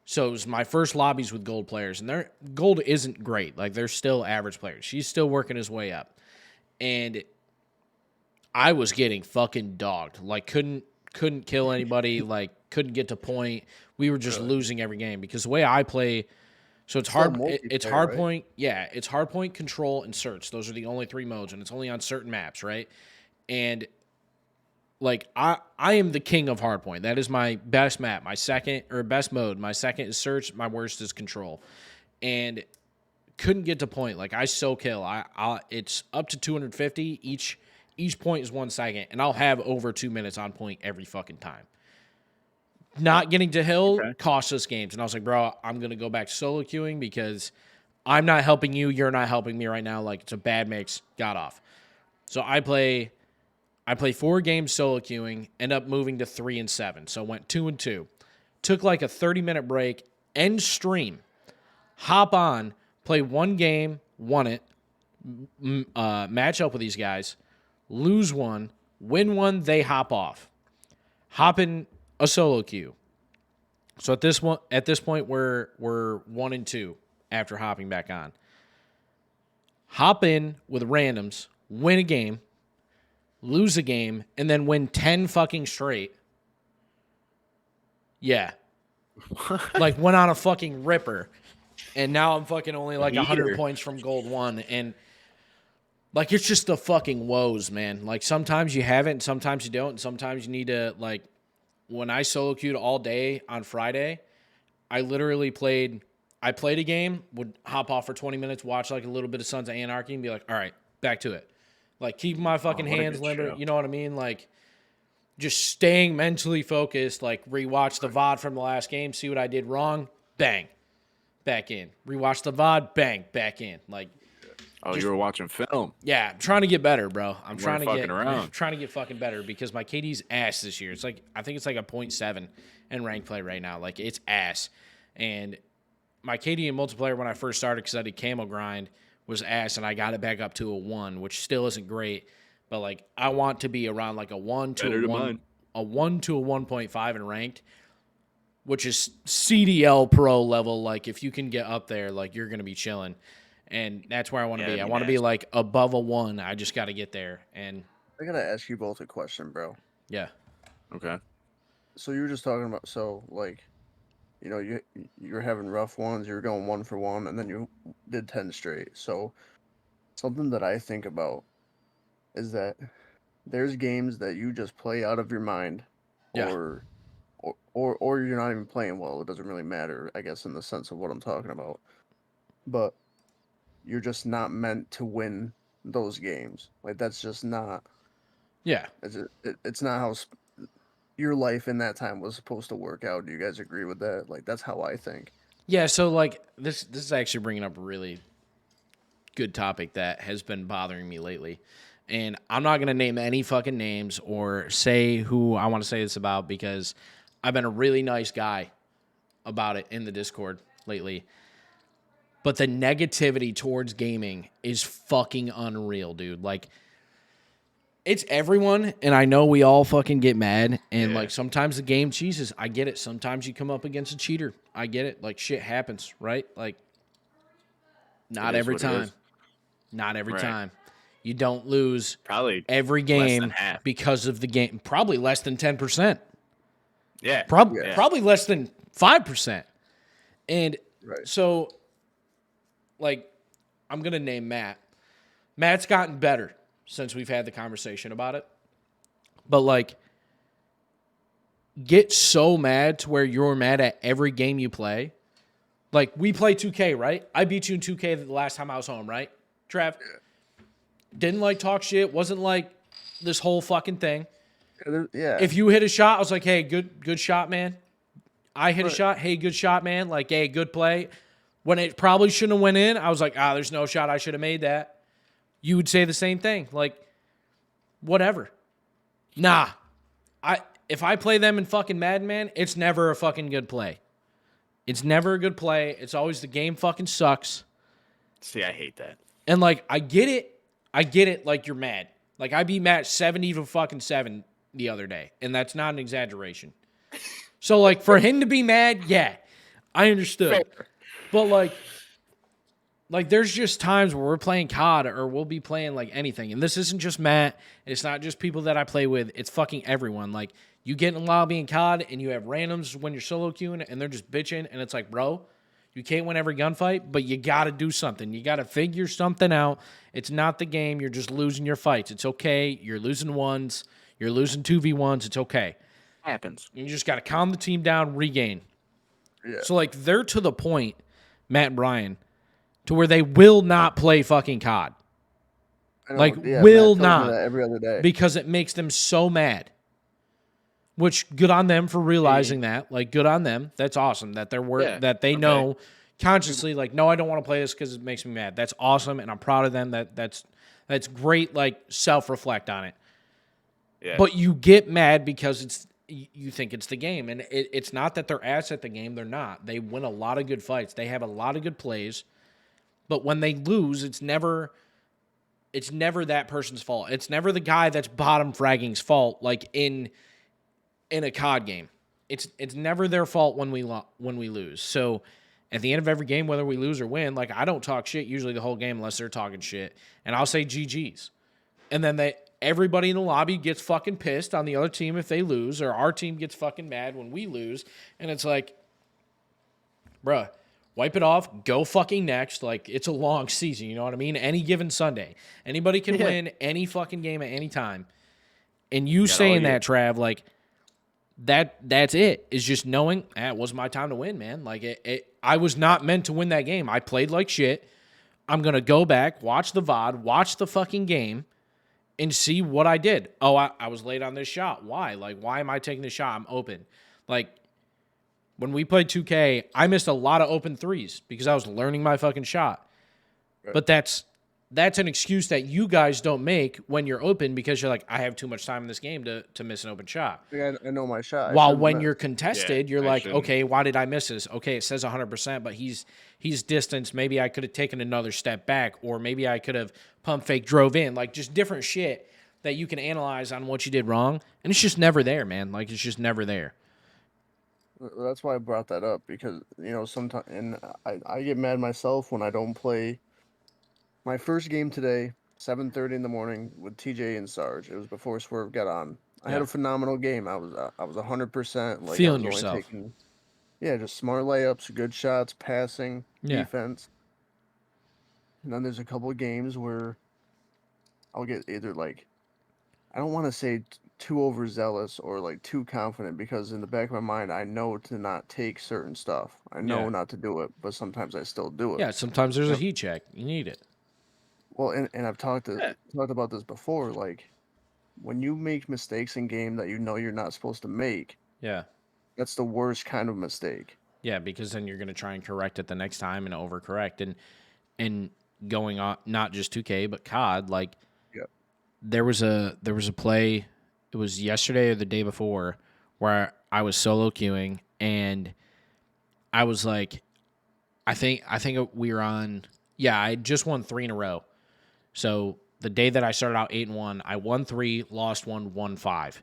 So it was my first lobbies with gold players, and their gold isn't great. Like they're still average players. She's still working his way up, and I was getting fucking dogged. Like couldn't kill anybody. Like couldn't get to point. We were just losing every game because the way I play. So it's Still hard. It's multiplayer, hard right? point. Yeah, it's hard point, control, and search. Those are the only 3 modes, and it's only on certain maps, right? And like I am the king of hardpoint. That is my best map. My second or best mode. My second is search. My worst is control. And couldn't get to point. Like I so kill. It's up to 250 each. Each point is 1 second, and I'll have over 2 minutes on point every fucking time. Not getting to hill costs us games, and I was like, bro, I'm gonna go back to solo queuing because I'm not helping you. You're not helping me right now. Like it's a bad mix. Got off. So I play 4 games solo queuing, end up moving to 3 and 7. So went 2 and 2. Took like a 30-minute break, end stream, hop on, play 1 game, won it, match up with these guys, lose 1, win 1, they hop off. Hop in a solo queue. So at this point we're 1 and 2 after hopping back on. Hop in with randoms, win a game, lose a game, and then win 10 fucking straight. Yeah. Like went on a fucking ripper. And now I'm fucking only like 100 points from gold 1. And like it's just the fucking woes, man. Like sometimes you have it and sometimes you don't. And sometimes you need to like when I solo queued all day on Friday, I literally played a game, would hop off for 20 minutes, watch like a little bit of Sons of Anarchy and be like, all right, back to it. Like keeping my fucking what a hands good limber, show. you know what I mean? Like just staying mentally focused, like rewatch the VOD from the last game, see what I did wrong, bang, back in. Rewatch the VOD, bang, back in. Like You were watching film. yeah, I'm trying to get better, bro. I'm trying to fucking around. trying to get fucking better because my KD's ass this year. It's like I think it's like a 0.7 in rank play right now. Like it's ass. And my KD in multiplayer when I first started because I did camo grind was ass, and I got it back up to a 1, which still isn't great. But like I want to be around like a 1 to Better a than 1, mine. a 1 to a 1.5 in ranked, which is CDL pro level. Like if you can get up there, like you're gonna be chilling. And that's where I want to be. I want to be like above a 1. I just got to get there. And I gotta ask you both a question, bro. yeah, Okay. So you were just talking about like, you know, you're having rough ones. You were going 1 for 1, and then you did 10 straight. So something that I think about is that there's games that you just play out of your mind, Yeah. or or you're not even playing well. It doesn't really matter, I guess, in the sense of what I'm talking about. But you're just not meant to win those games. Like that's just not. Yeah. It's not how your life in that time was supposed to work out. Do you guys agree with that? Like that's how I think. Yeah, so like this is actually bringing up a really good topic that has been bothering me lately. And I'm not going to name any fucking names or say who I want to say this about because I've been a really nice guy about it in the Discord lately. But the negativity towards gaming is fucking unreal, dude. Like, it's everyone, and I know we all fucking get mad, and like sometimes the game cheeses. I get it. Sometimes you come up against a cheater. I get it. Like shit happens, right? Like, not every time. Not every time. You don't lose Probably every game because of the game. Probably less than 10%. Yeah. Probably less than 5%. And so, like, I'm going to name Matt. Matt's gotten better since we've had the conversation about it. But, like, get so mad to where you're mad at every game you play. Like, we play 2K, right? I beat you in 2K the last time I was home, right, Trav? Didn't, like, talk shit. Wasn't, like, this whole fucking thing. Yeah. If you hit a shot, I was like, hey, good shot, man. I hit a shot. Hey, good shot, man. Like, hey, good play. When it probably shouldn't have went in, I was like, there's no shot. I should have made that. You would say the same thing. Like, whatever. Nah. If I play them in fucking Madden, man, it's never a fucking good play. It's never a good play. It's always the game fucking sucks. See, I hate that. And, like, I get it, like, you're mad. Like, I beat Matt 70 to fucking 7 the other day, and that's not an exaggeration. So, like, for him to be mad, yeah, I understood. Fair. But, like, there's just times where we're playing COD or we'll be playing, like, anything. And this isn't just Matt. It's not just people that I play with. It's fucking everyone. Like, you get in a lobby in COD and you have randoms when you're solo queuing and they're just bitching, and it's like, bro, you can't win every gunfight, but you got to do something. You got to figure something out. It's not the game. You're just losing your fights. It's okay. You're losing ones. You're losing 2v1s. It's okay. Happens. You just got to calm the team down, regain. Yeah. So, like, they're to the point, Matt and Brian, to where they will not play fucking COD. Like, will not. Every other day. Because it makes them so mad. Which, good on them for realizing that. Like, good on them. That's awesome that that they know consciously, like, no, I don't want to play this because it makes me mad. That's awesome, and I'm proud of them. That's great, like, self-reflect on it. Yeah. But you get mad because you think it's the game. And it's not that they're ass at the game. They're not. They win a lot of good fights. They have a lot of good plays. But when they lose, it's never that person's fault. It's never the guy that's bottom fragging's fault, like in a COD game. It's never their fault when we lose. So at the end of every game, whether we lose or win, like, I don't talk shit usually the whole game unless they're talking shit. And I'll say GG's. And then everybody in the lobby gets fucking pissed on the other team if they lose, or our team gets fucking mad when we lose. And it's like, bruh, wipe it off, go fucking next. Like, it's a long season, you know what I mean? Any given Sunday. Anybody can win any fucking game at any time. And you saying that, Trav, like, that's it. Is just knowing, it wasn't my time to win, man. Like, I was not meant to win that game. I played like shit. I'm going to go back, watch the VOD, watch the fucking game, and see what I did. Oh, I was late on this shot. Why? Like, why am I taking this shot? I'm open. Like, when we played 2K, I missed a lot of open threes because I was learning my fucking shot. Right. But that's an excuse that you guys don't make when you're open because you're like, I have too much time in this game to miss an open shot. Yeah, I know my shot. While when you're contested, you're like, okay, why did I miss this? Okay, it says 100%, but he's distanced. Maybe I could have taken another step back, or maybe I could have pump fake drove in. Like, just different shit that you can analyze on what you did wrong. And it's just never there, man. Like, it's just never there. That's why I brought that up, because, you know, sometimes, and I get mad myself when I don't play. My first game today, 7:30 in the morning with TJ and Sarge. It was before Swerve got on. I had a phenomenal game. I was 100%. Like, feeling yourself. Just smart layups, good shots, passing, defense. And then there's a couple of games where I'll get either, like, I don't want to say too overzealous or like too confident, because in the back of my mind I know to not take certain stuff. I know Yeah. not to do it, but sometimes I still do it. Yeah, sometimes there's a Yep. heat check. You need it. Well, and I've Yeah. talked about this before. Like when you make mistakes in game that you know you're not supposed to make, Yeah. that's the worst kind of mistake. Yeah, because then you're going to try and correct it the next time and overcorrect. And going on, not just 2K, but COD, like Yeah. there was a play, it was yesterday or the day before, where I was solo queuing and I was like, I think we were on, yeah, I just won 3 in a row. So the day that I started out 8-1, I won 3, lost 1, won 5.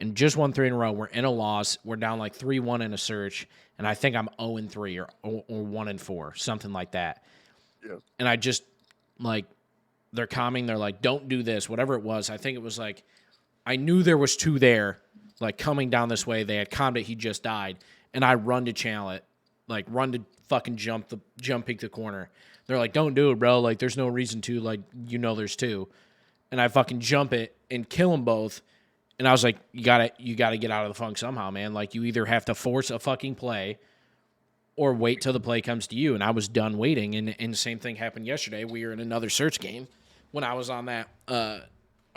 And just won 3 in a row. We're in a loss. We're down like 3-1 in a search, and I think I'm 0-3 or 1-4, something like that. Yeah. And I just like they're calming. They're like, "Don't do this." Whatever it was, I think it was like I knew there was 2 there, like coming down this way. They had calmed it. He just died, and I run to channel it, like run to fucking jump peek the corner. They're like, "Don't do it, bro. Like, there's no reason to. Like, there's 2." And I fucking jump it and kill them both. And I was like, you gotta get out of the funk somehow, man. Like, you either have to force a fucking play or wait till the play comes to you. And I was done waiting. And the same thing happened yesterday. We were in another search game when I was on that.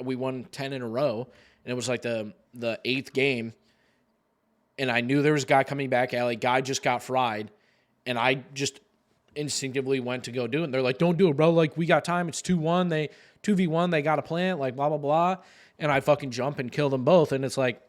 We won 10 in a row, and it was like the 8th game. And I knew there was a guy coming back alley. Guy just got fried, and I just instinctively went to go do it. And they're like, "Don't do it, bro. Like, we got time. It's 2-1. They 2v1. They got a plant. Like, blah blah blah." And I fucking jump and kill them both. And it's like,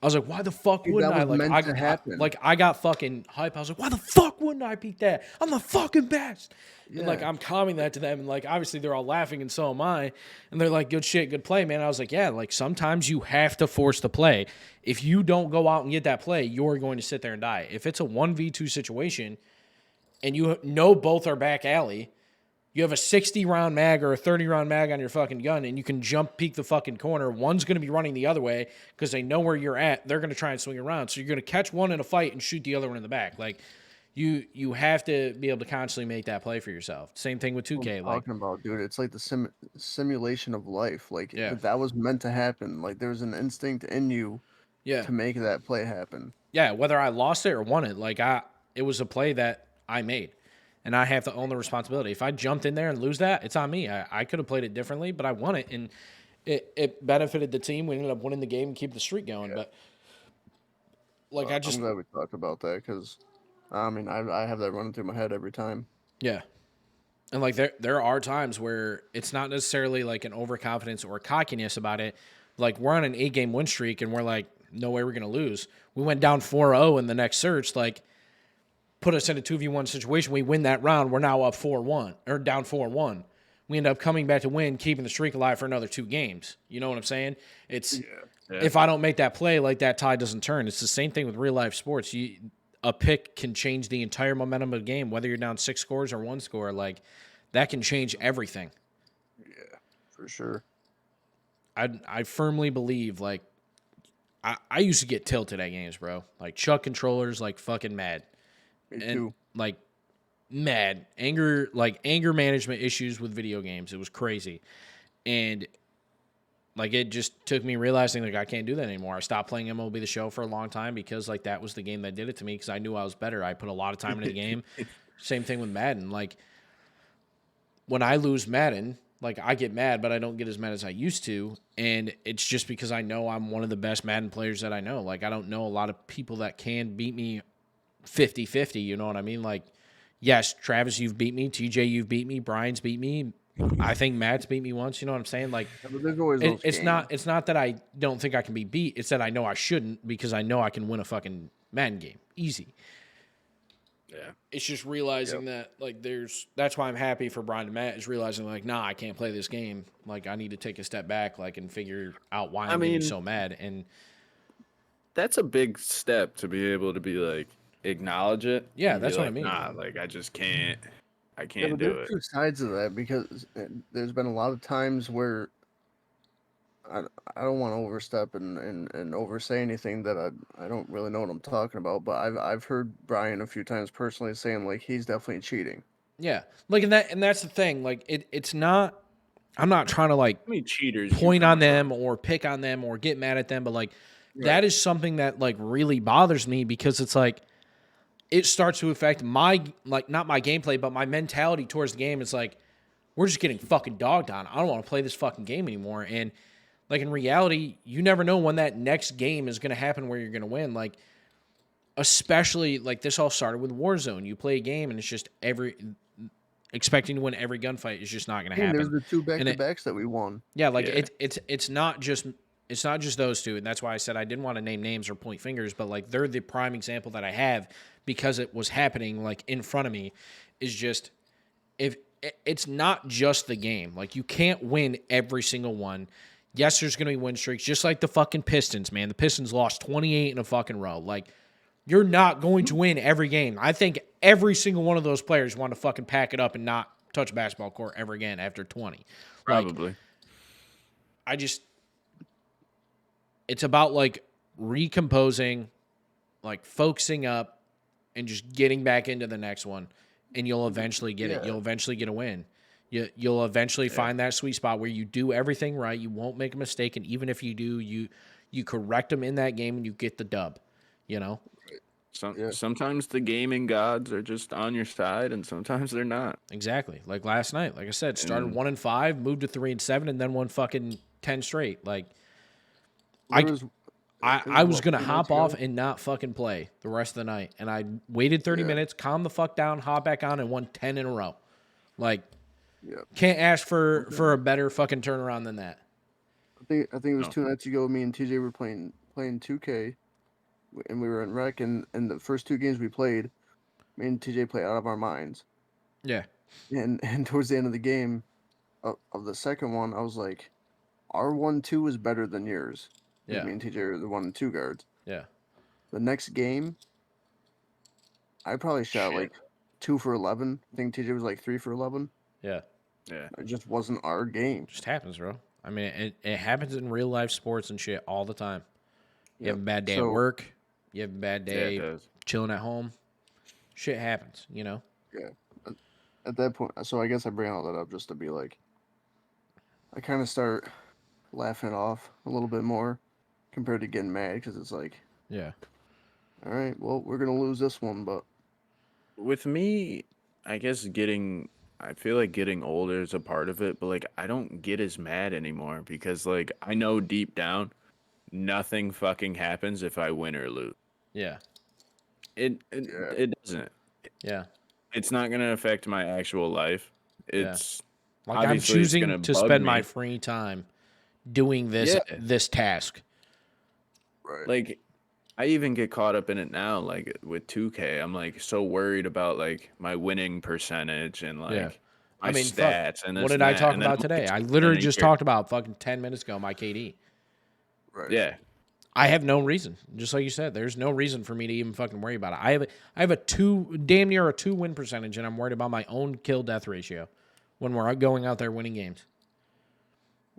I was like, why the fuck Dude, wouldn't that I? was Like, meant to happen. I got fucking hype. I was like, why the fuck wouldn't I beat that? I'm the fucking best. Yeah. And like, I'm calming that to them. And like, obviously they're all laughing and so am I. And they're like, good shit, good play, man. I was like, yeah, like sometimes you have to force the play. If you don't go out and get that play, you're going to sit there and die. If it's a 1v2 situation and you know both are back alley, you have a 60-round mag or a 30-round mag on your fucking gun, and you can jump peek the fucking corner. One's going to be running the other way because they know where you're at. They're going to try and swing around. So you're going to catch one in a fight and shoot the other one in the back. Like, you have to be able to constantly make that play for yourself. Same thing with 2K. I'm Like, talking about, dude, it's like the simulation of life. Like Yeah. that was meant to happen. Like there's an instinct in you yeah. to make that play happen. Yeah, whether I lost it or won it, like it was a play that I made. And I have to own the responsibility. If I jumped in there and lose that, it's on me. I could have played it differently, but I won it, and it benefited the team. We ended up winning the game and keep the streak going. But like, I'm glad we talked about that because, I mean, I have that running through my head every time. Yeah. And like there are times where it's not necessarily like an overconfidence or cockiness about it. Like, we're on an 8-game win streak and we're like, no way we're gonna lose. We went down 4-0 in the next search, like put us in a 2v1 situation. We win that round, we're now up 4-1 or down 4-1. We end up coming back to win, keeping the streak alive for another 2 games. You know what I'm saying? It's if I don't make that play, like, that tide doesn't turn. It's the same thing with real life sports. A pick can change the entire momentum of the game, whether you're down 6 scores or 1 score. Like, that can change everything. Yeah, for sure. I firmly believe, like, I used to get tilted at games, bro. Like, chuck controllers, like, fucking mad. Me And too. like, mad. Anger management issues with video games. It was crazy. And like, it just took me realizing, like, I can't do that anymore. I stopped playing MLB The Show for a long time because, like, that was the game that did it to me because I knew I was better. I put a lot of time into the game. Same thing with Madden. Like, when I lose Madden, like, I get mad, but I don't get as mad as I used to. And it's just because I know I'm one of the best Madden players that I know. Like, I don't know a lot of people that can beat me 50-50, you know what I mean? Like, yes, Travis, you've beat me. TJ, you've beat me. Brian's beat me. I think Matt's beat me once. You know what I'm saying? Like, But there's always those it's games. it's not that I don't think I can be beat. It's that I know I shouldn't because I know I can win a fucking Madden game. Easy. Yeah. It's just realizing that, like, that's why I'm happy for Brian and Matt, is realizing, like, nah, I can't play this game. Like, I need to take a step back, like, and figure out why I'm getting so mad. And that's a big step to be able to be like, acknowledge it. Yeah, and that's be what I like, mean. Nah, like, I just can't. I Yeah, can't but do there's it. 2 sides of that because there's been a lot of times where I don't want to overstep and oversay anything that I don't really know what I'm talking about, but I've heard Brian a few times personally saying, like, he's definitely cheating. yeah, like, and that's the thing. Like, it's not. I'm not trying to like How many cheaters point you on come them from? or pick on them or get mad at them, but like Right. that is something that like really bothers me because it's like it starts to affect my like not my gameplay, but my mentality towards the game. It's like we're just getting fucking dogged on. I don't want to play this fucking game anymore. And like in reality, you never know when that next game is going to happen where you're going to win. Like especially like this all started with Warzone. You play a game and it's just expecting to win every gunfight is just not going to And there's happen. the 2 And it, back-to-backs that we won. yeah, like Yeah. it's not just those two, and that's why I said I didn't want to name names or point fingers, but like they're the prime example that I have because it was happening like in front of me. Is just if it's not just the game, like you can't win every single one. Yes, there's gonna be win streaks, just like the fucking Pistons, man. The Pistons lost 28 in a fucking row. Like you're not going to win every game. I think every single one of those players want to fucking pack it up and not touch a basketball court ever again after 20. Like, Probably. it's about like recomposing, like focusing up and just getting back into the next one. And you'll eventually get it. Yeah. You'll eventually get a win. You'll eventually find that sweet spot where you do everything right. You won't make a mistake. And even if you do, you correct them in that game and you get the dub, you know? Sometimes the gaming gods are just on your side, and sometimes they're not. Exactly. Like last night, like I said, started 1-5, moved to 3-7, and then won fucking 10 straight. Like I was gonna hop off and not fucking play the rest of the night, and I waited 30 minutes, calmed the fuck down, hop back on, and won 10 in a row. Like, can't ask for a better fucking turnaround than that. I think it was 2 nights ago. Me and TJ were playing 2K, and we were in rec. And the first 2 games we played, me and TJ played out of our minds. Yeah, And towards the end of the game, of the second one, I was like, our 1-2 is better than yours. yeah, Me and TJ are the 1 and 2 guards. yeah, The next game, I probably shot like 2 for 11. I think TJ was like 3 for 11. yeah. Yeah. It just wasn't our game. Just happens, bro. I mean, it happens in real life sports and shit all the time. You have a bad day at work. You have a bad day it does. chilling at home. Shit happens, you know? Yeah. At that point, so I guess I bring all that up just to be like, I kind of start laughing it off a little bit more compared to getting mad because it's like, Yeah. all right, well, we're going to lose this one, but. With me, I guess I feel like getting older is a part of it, but like I don't get as mad anymore because like I know deep down nothing fucking happens if I win or lose. Yeah. It doesn't. Yeah. It's not gonna affect my actual life. It's Like I'm obviously it's gonna choosing to bug spend me. my free time doing this task. Right. Like I even get caught up in it now, like with 2K. I'm like so worried about like my winning percentage and like Yeah. my fuck, stats and this what did and I that, talk and then about I'm today? like, I literally and just you're- talked about fucking 10 minutes ago my KD. Right. Yeah. I have no reason. Just like you said, there's no reason for me to even fucking worry about it. I have a damn near a 2 win percentage, and I'm worried about my own kill death ratio when we're going out there winning games.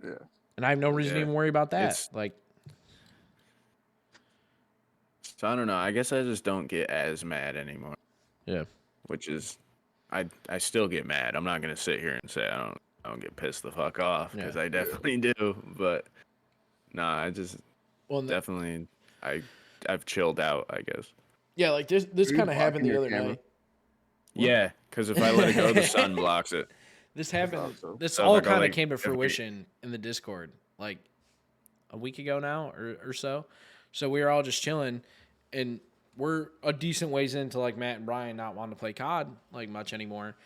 Yeah. And I have no reason to Yeah. even worry about that. It's- So I don't know. I guess I just don't get as mad anymore, yeah. which is, I still get mad. I'm not gonna sit here and say I don't get pissed the fuck off because I definitely do. But nah, I just definitely I've chilled out. I guess. Yeah, like this you kind of happened blocking the your other camera? night. Yeah, because if I let it go, the sun blocks it. This happened. Awesome. This So all if I go, kind of like, came to if we- fruition in the Discord, like a week ago now or so. So we were all just chilling, and we're a decent ways into like Matt and Brian not wanting to play COD like much anymore.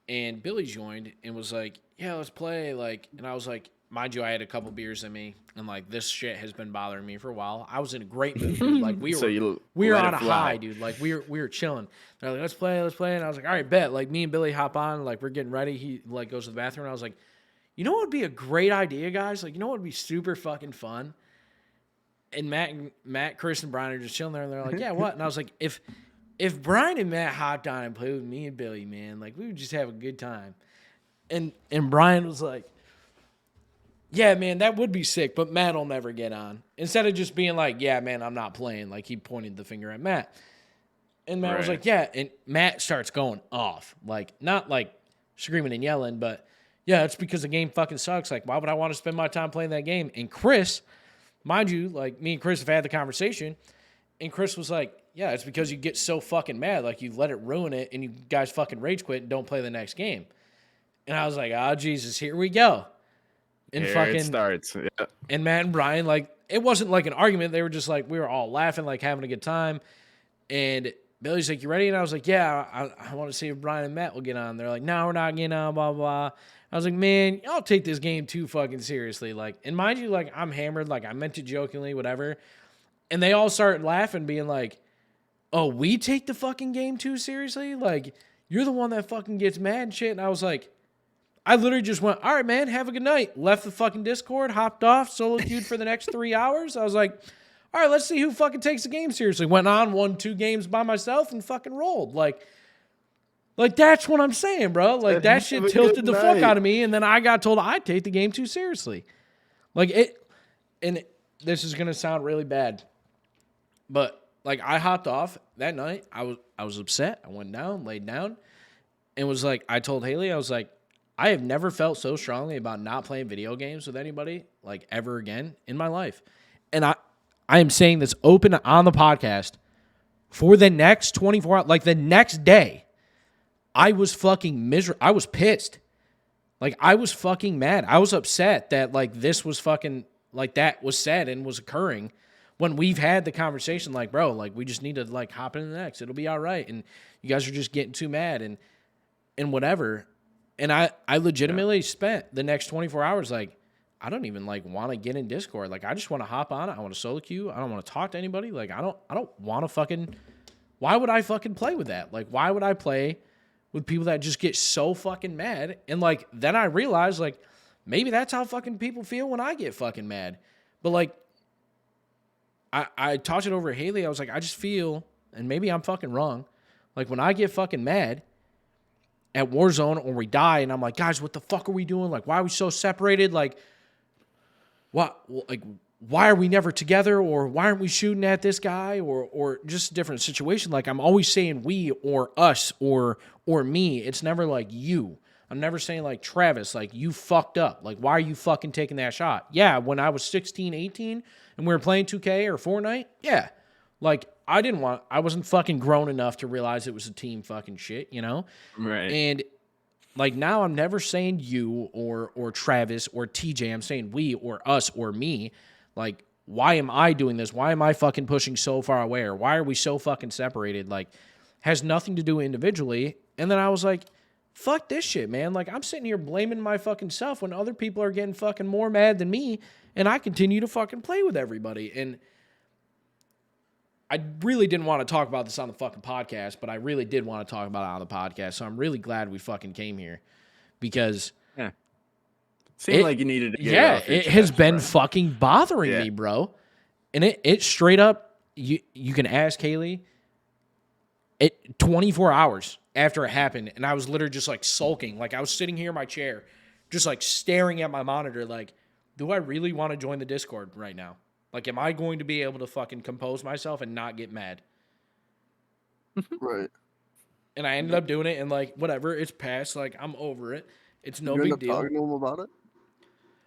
And Billy joined and was like, "Yeah, let's play." Like, and I was like, mind you, I had a couple beers in me, and like this shit has been bothering me for a while. I was in a great mood, dude. Like we So were, you we were let on it a fly. high, dude. Like we were chilling. They're like, let's play. And I was like, all right, bet. Like me and Billy hop on, like we're getting ready. He like goes to the bathroom, and I was like, you know what would be a great idea, guys? Like, you know what would be super fucking fun? And Matt, Chris, and Brian are just chilling there, and they're like, yeah, what? And I was like, if Brian and Matt hopped on and played with me and Billy, man, like we would just have a good time. And Brian was like, yeah, man, that would be sick, but Matt will never get on. Instead of just being like, yeah, man, I'm not playing, like he pointed the finger at Matt. And Matt was Right. like, yeah, and Matt starts going off, like not like screaming and yelling, but yeah, it's because the game fucking sucks. Like, why would I want to spend my time playing that game? And Chris, mind you, like, me and Chris have had the conversation, and Chris was like, yeah, it's because you get so fucking mad. Like, you let it ruin it, and you guys fucking rage quit and don't play the next game. And I was like, oh, Jesus, here we go. And Here fucking it starts. Yeah. And Matt and Brian, like, it wasn't like an argument. They were just like, we were all laughing, like having a good time. And Billy's like, you ready? And I was like, yeah, I want to see if Brian and Matt will get on. They're like, no, we're not getting on, blah, blah. I was like, man, y'all take this game too fucking seriously. Like, and mind you, like, I'm hammered. Like, I meant it jokingly, whatever. And they all started laughing, being like, oh, we take the fucking game too seriously? Like, you're the one that fucking gets mad and shit. And I was like, I literally just went, all right, man, have a good night. Left the fucking Discord, hopped off, solo queued for the next 3 hours. I was like, all right, let's see who fucking takes the game seriously. Went on, won 2 games by myself, and fucking rolled. Like that's what I'm saying, bro. Like, that shit tilted the fuck out of me, and then I got told I take the game too seriously. Like, this is going to sound really bad, but, like, I hopped off that night. I was upset. I went down, laid down, and was like, I told Haley, I was like, I have never felt so strongly about not playing video games with anybody, like, ever again in my life. And I am saying this open on the podcast for the next 24 hours. Like, the next day, I was fucking miserable. I was pissed. Like, I was fucking mad. I was upset that, like, this was fucking, like, that was said and was occurring when we've had the conversation, like, bro, like, we just need to, like, hop into the next. It'll be all right. And you guys are just getting too mad and whatever. And I legitimately spent the next 24 hours, like, I don't even, like, want to get in Discord. Like, I just want to hop on it. I want to solo queue. I don't want to talk to anybody. Like, I don't want to fucking, why would I fucking play with that? Like, why would I play with people that just get so fucking mad? And, like, then I realized, like, maybe that's how fucking people feel when I get fucking mad. But, like, I talked it over to Haley. I was like, I just feel, and maybe I'm fucking wrong, like, when I get fucking mad at Warzone or we die, and I'm like, guys, what the fuck are we doing? Like, why are we so separated? Like, what? Like, why are we never together? Or why aren't we shooting at this guy? Or just a different situation. Like, I'm always saying we or us or me. It's never like you. I'm never saying, like, Travis, like, you fucked up. Like, why are you fucking taking that shot? Yeah, when I was 16, 18, and we were playing 2K or Fortnite, yeah. Like, I wasn't fucking grown enough to realize it was a team fucking shit, you know? Right. And, like, now I'm never saying you or Travis or TJ. I'm saying we or us or me. Like, why am I doing this? Why am I fucking pushing so far away? Or why are we so fucking separated? Like, has nothing to do individually. And then I was like, fuck this shit, man. Like, I'm sitting here blaming my fucking self when other people are getting fucking more mad than me, and I continue to fucking play with everybody. And I really didn't want to talk about this on the fucking podcast, but I really did want to talk about it on the podcast. So I'm really glad we fucking came here because seemed like you needed to get it off your it has chest, been bro. fucking bothering me, bro. And it straight up, you can ask Haley, it 24 hours after it happened, and I was literally just like sulking. Like, I was sitting here in my chair, just like staring at my monitor, like, do I really want to join the Discord right now? Like, am I going to be able to fucking compose myself and not get mad? Right. And I ended up doing it, and, like, whatever, it's past. Like, I'm over it. It's no you end big up deal. talking to him about it?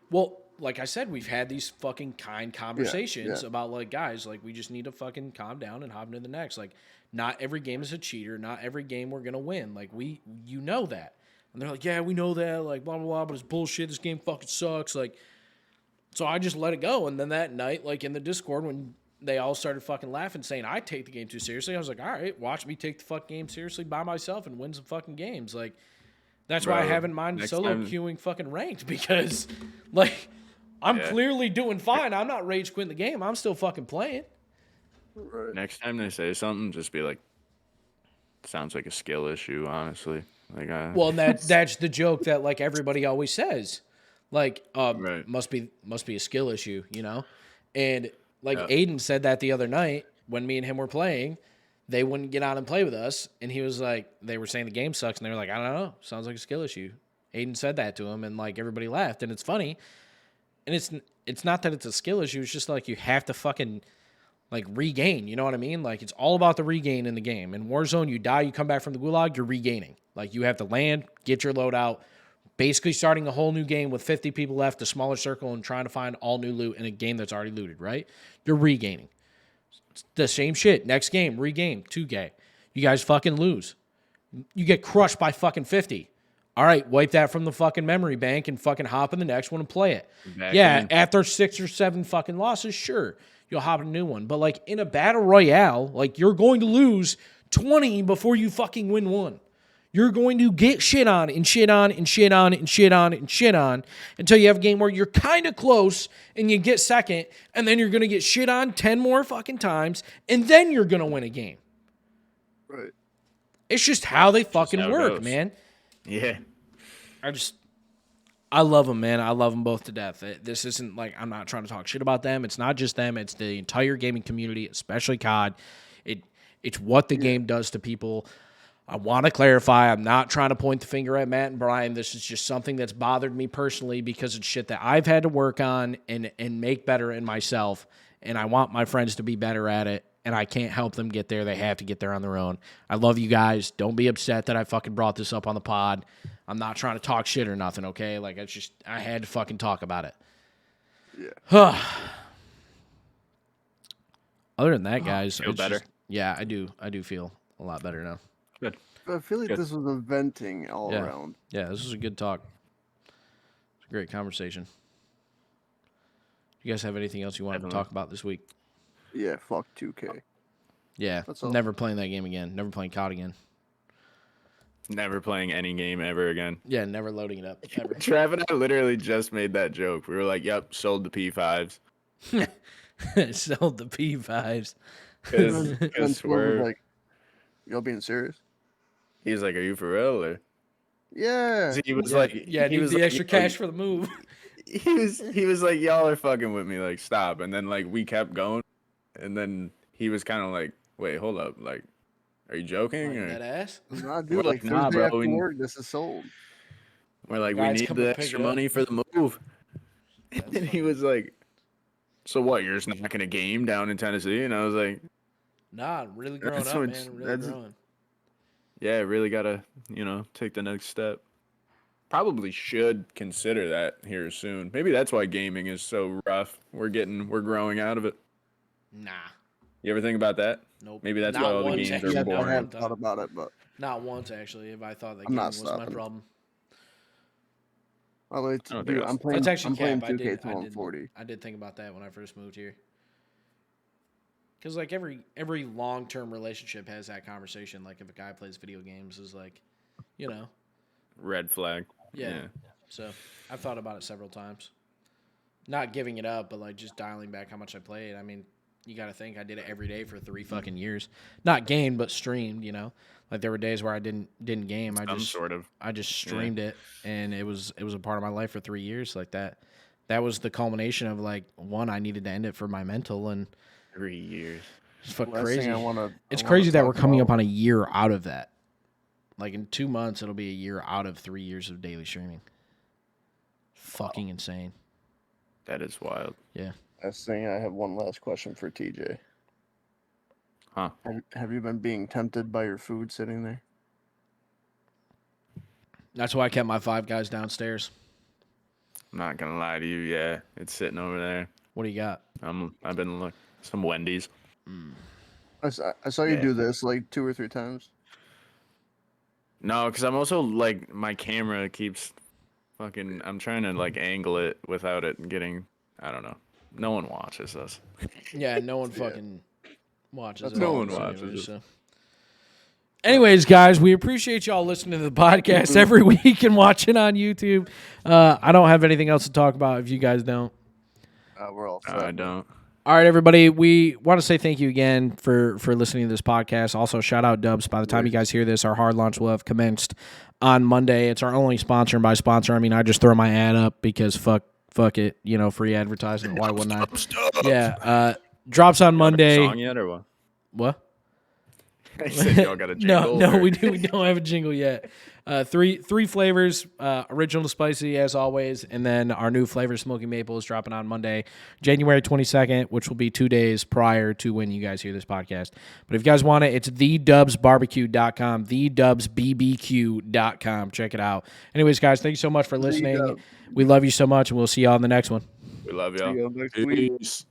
Well, like I said, we've had these fucking kind conversations about, like, guys, like, we just need to fucking calm down and hop into the next. Like, not every game is a cheater. Not every game we're going to win. Like, you know that. And they're like, yeah, we know that, like, blah, blah, blah, but it's bullshit. This game fucking sucks. Like, so I just let it go. And then that night, like, in the Discord, when they all started fucking laughing, saying I take the game too seriously, I was like, all right, watch me take the fucking game seriously by myself and win some fucking games. Like, that's why I haven't minded solo queuing fucking ranked, because, like, I'm clearly doing fine. I'm not rage quitting the game. I'm still fucking playing. Right. Next time they say something, just be like, sounds like a skill issue, honestly. Like, Well, that's the joke that, like, everybody always says. Like, Right. must be a skill issue, you know? And, like, Aiden said that the other night when me and him were playing. They wouldn't get on and play with us, and he was like, they were saying the game sucks, and they were like, I don't know, sounds like a skill issue. Aiden said that to him, and, like, everybody laughed, and it's funny. And it's not that it's a skill issue, it's just, like, you have to fucking, like, regain, you know what I mean? Like, it's all about the regain in the game. In Warzone, you die, you come back from the gulag, you're regaining. Like, you have to land, get your load out, basically starting a whole new game with 50 people left, a smaller circle, and trying to find all new loot in a game that's already looted, right? You're regaining. It's the same shit. Next game, regain, 2K. You guys fucking lose. You get crushed by fucking 50. All right, wipe that from the fucking memory bank and fucking hop in the next one and play it. After 6 or 7 fucking losses, sure, you'll hop in a new one. But, like, in a battle royale, like, you're going to lose 20 before you fucking win one. You're going to get shit on and shit on and shit on and shit on and shit on until you have a game where you're kind of close and you get second, and then you're going to get shit on 10 more fucking times, and then you're going to win a game. Right. It's just how they fucking work, man. Yeah. I love them, man. I love them both to death. This isn't like I'm not trying to talk shit about them. It's not just them. It's the entire gaming community, especially COD. It's what the game does to people. I want to clarify, I'm not trying to point the finger at Matt and Brian. This is just something that's bothered me personally because it's shit that I've had to work on and make better in myself, and I want my friends to be better at it, and I can't help them get there. They have to get there on their own. I love you guys. Don't be upset that I fucking brought this up on the pod. I'm not trying to talk shit or nothing, okay? Like, I had to fucking talk about it. Yeah. Other than that, guys, Feel better? Yeah, I do feel a lot better now. Good. I feel like this was a venting all Yeah. around. Yeah, this was a good talk. It's a great conversation. You guys have anything else you wanted to talk about this week? Yeah, fuck 2K. Yeah, That's all. never playing that game again. Never playing COD again. Never playing any game ever again. Yeah, never loading it up. Ever. Trav and I literally just made that joke. We were like, yep, sold the P5s. Sold the P5s. And Because Swerve was we're... like, y'all being serious? He was like, are you for real? Or... Yeah. He was Yeah, like... yeah, he need was the like, extra cash for the move. He was like, y'all are fucking with me. Like, stop. And then, like, we kept going. And then he was kind of like, wait, hold up. Like, are you joking? Like Or... that ass? Nah, dude, We're like like, nah, Thursday bro, after we- work, this is sold. We're like, we Guys need come the and pick extra it up. money for the move. And then he was like, so what, you're just not going to game down in Tennessee? And I was like, Nah, I'm really growing That's up, what's- man. Really that's- growing. yeah, really got to, take the next step. Probably should consider that here soon. Maybe that's why gaming is so rough. We're growing out of it. Nah. You ever think about that? Nope. Maybe that's Not why all the once, games actually. are Yeah, boring. I have thought about it, but Not once, actually, if I thought that I'm gaming not was my stopping. problem. I like I to don't do. think I'm playing. That's actually I'm playing cap. I 2K did, till I'm 40. I did think about that when I first moved here. Because, like, every long-term relationship has that conversation. Like, if a guy plays video games, is like, Red flag. yeah. So, I've thought about it several times. Not giving it up, but, like, just dialing back how much I played. I mean, you got to think I did it every day for 3 fucking years. Not gamed, but streamed, Like, there were days where I didn't game. I just streamed it, and it was a part of my life for 3 years like that. That was the culmination of, like, one, I needed to end it for my mental, and 3 years. it's fucking Last crazy. thing I wanna Crazy that we're talk coming up about- on a year out of that. Like, in 2 months, it'll be a year out of 3 years of daily streaming. Fucking insane. That is wild. Yeah. Last thing, I have one last question for TJ. Huh. Have you been being tempted by your food sitting there? That's why I kept my 5 guys downstairs. I'm not gonna lie to you. Yeah, it's sitting over there. What do you got? I've been looking some Wendy's. I saw you Yeah. do this like 2 or 3 times. No, because I'm also like my camera keeps fucking. I'm trying to like angle it without it getting. I don't know. No one watches us. Yeah, no one fucking watches That's it. no all one anyways, watches it. so. Anyways, guys, we appreciate y'all listening to the podcast every week and watching on YouTube. I don't have anything else to talk about if you guys don't. We're all set. I don't. All right, everybody. We want to say thank you again for listening to this podcast. Also, shout out Dubs. By the time you guys hear this, our hard launch will have commenced on Monday. It's our only sponsor, and by sponsor, I mean I just throw my ad up because fuck it, free advertising. Why wouldn't I? Yeah, drops on Monday. Song yet or what? What? I said y'all got a jingle. No, or- we don't have a jingle yet. Three flavors, original spicy as always, and then our new flavor smoky maple is dropping on Monday, January 22nd, which will be 2 days prior to when you guys hear this podcast. But if you guys want it, it's thedubsbarbecue.com, thedubsbbq.com. Check it out. Anyways, guys, thank you so much for listening. We love you so much, and we'll see y'all on the next one. We love See y'all. y'all next week. Peace.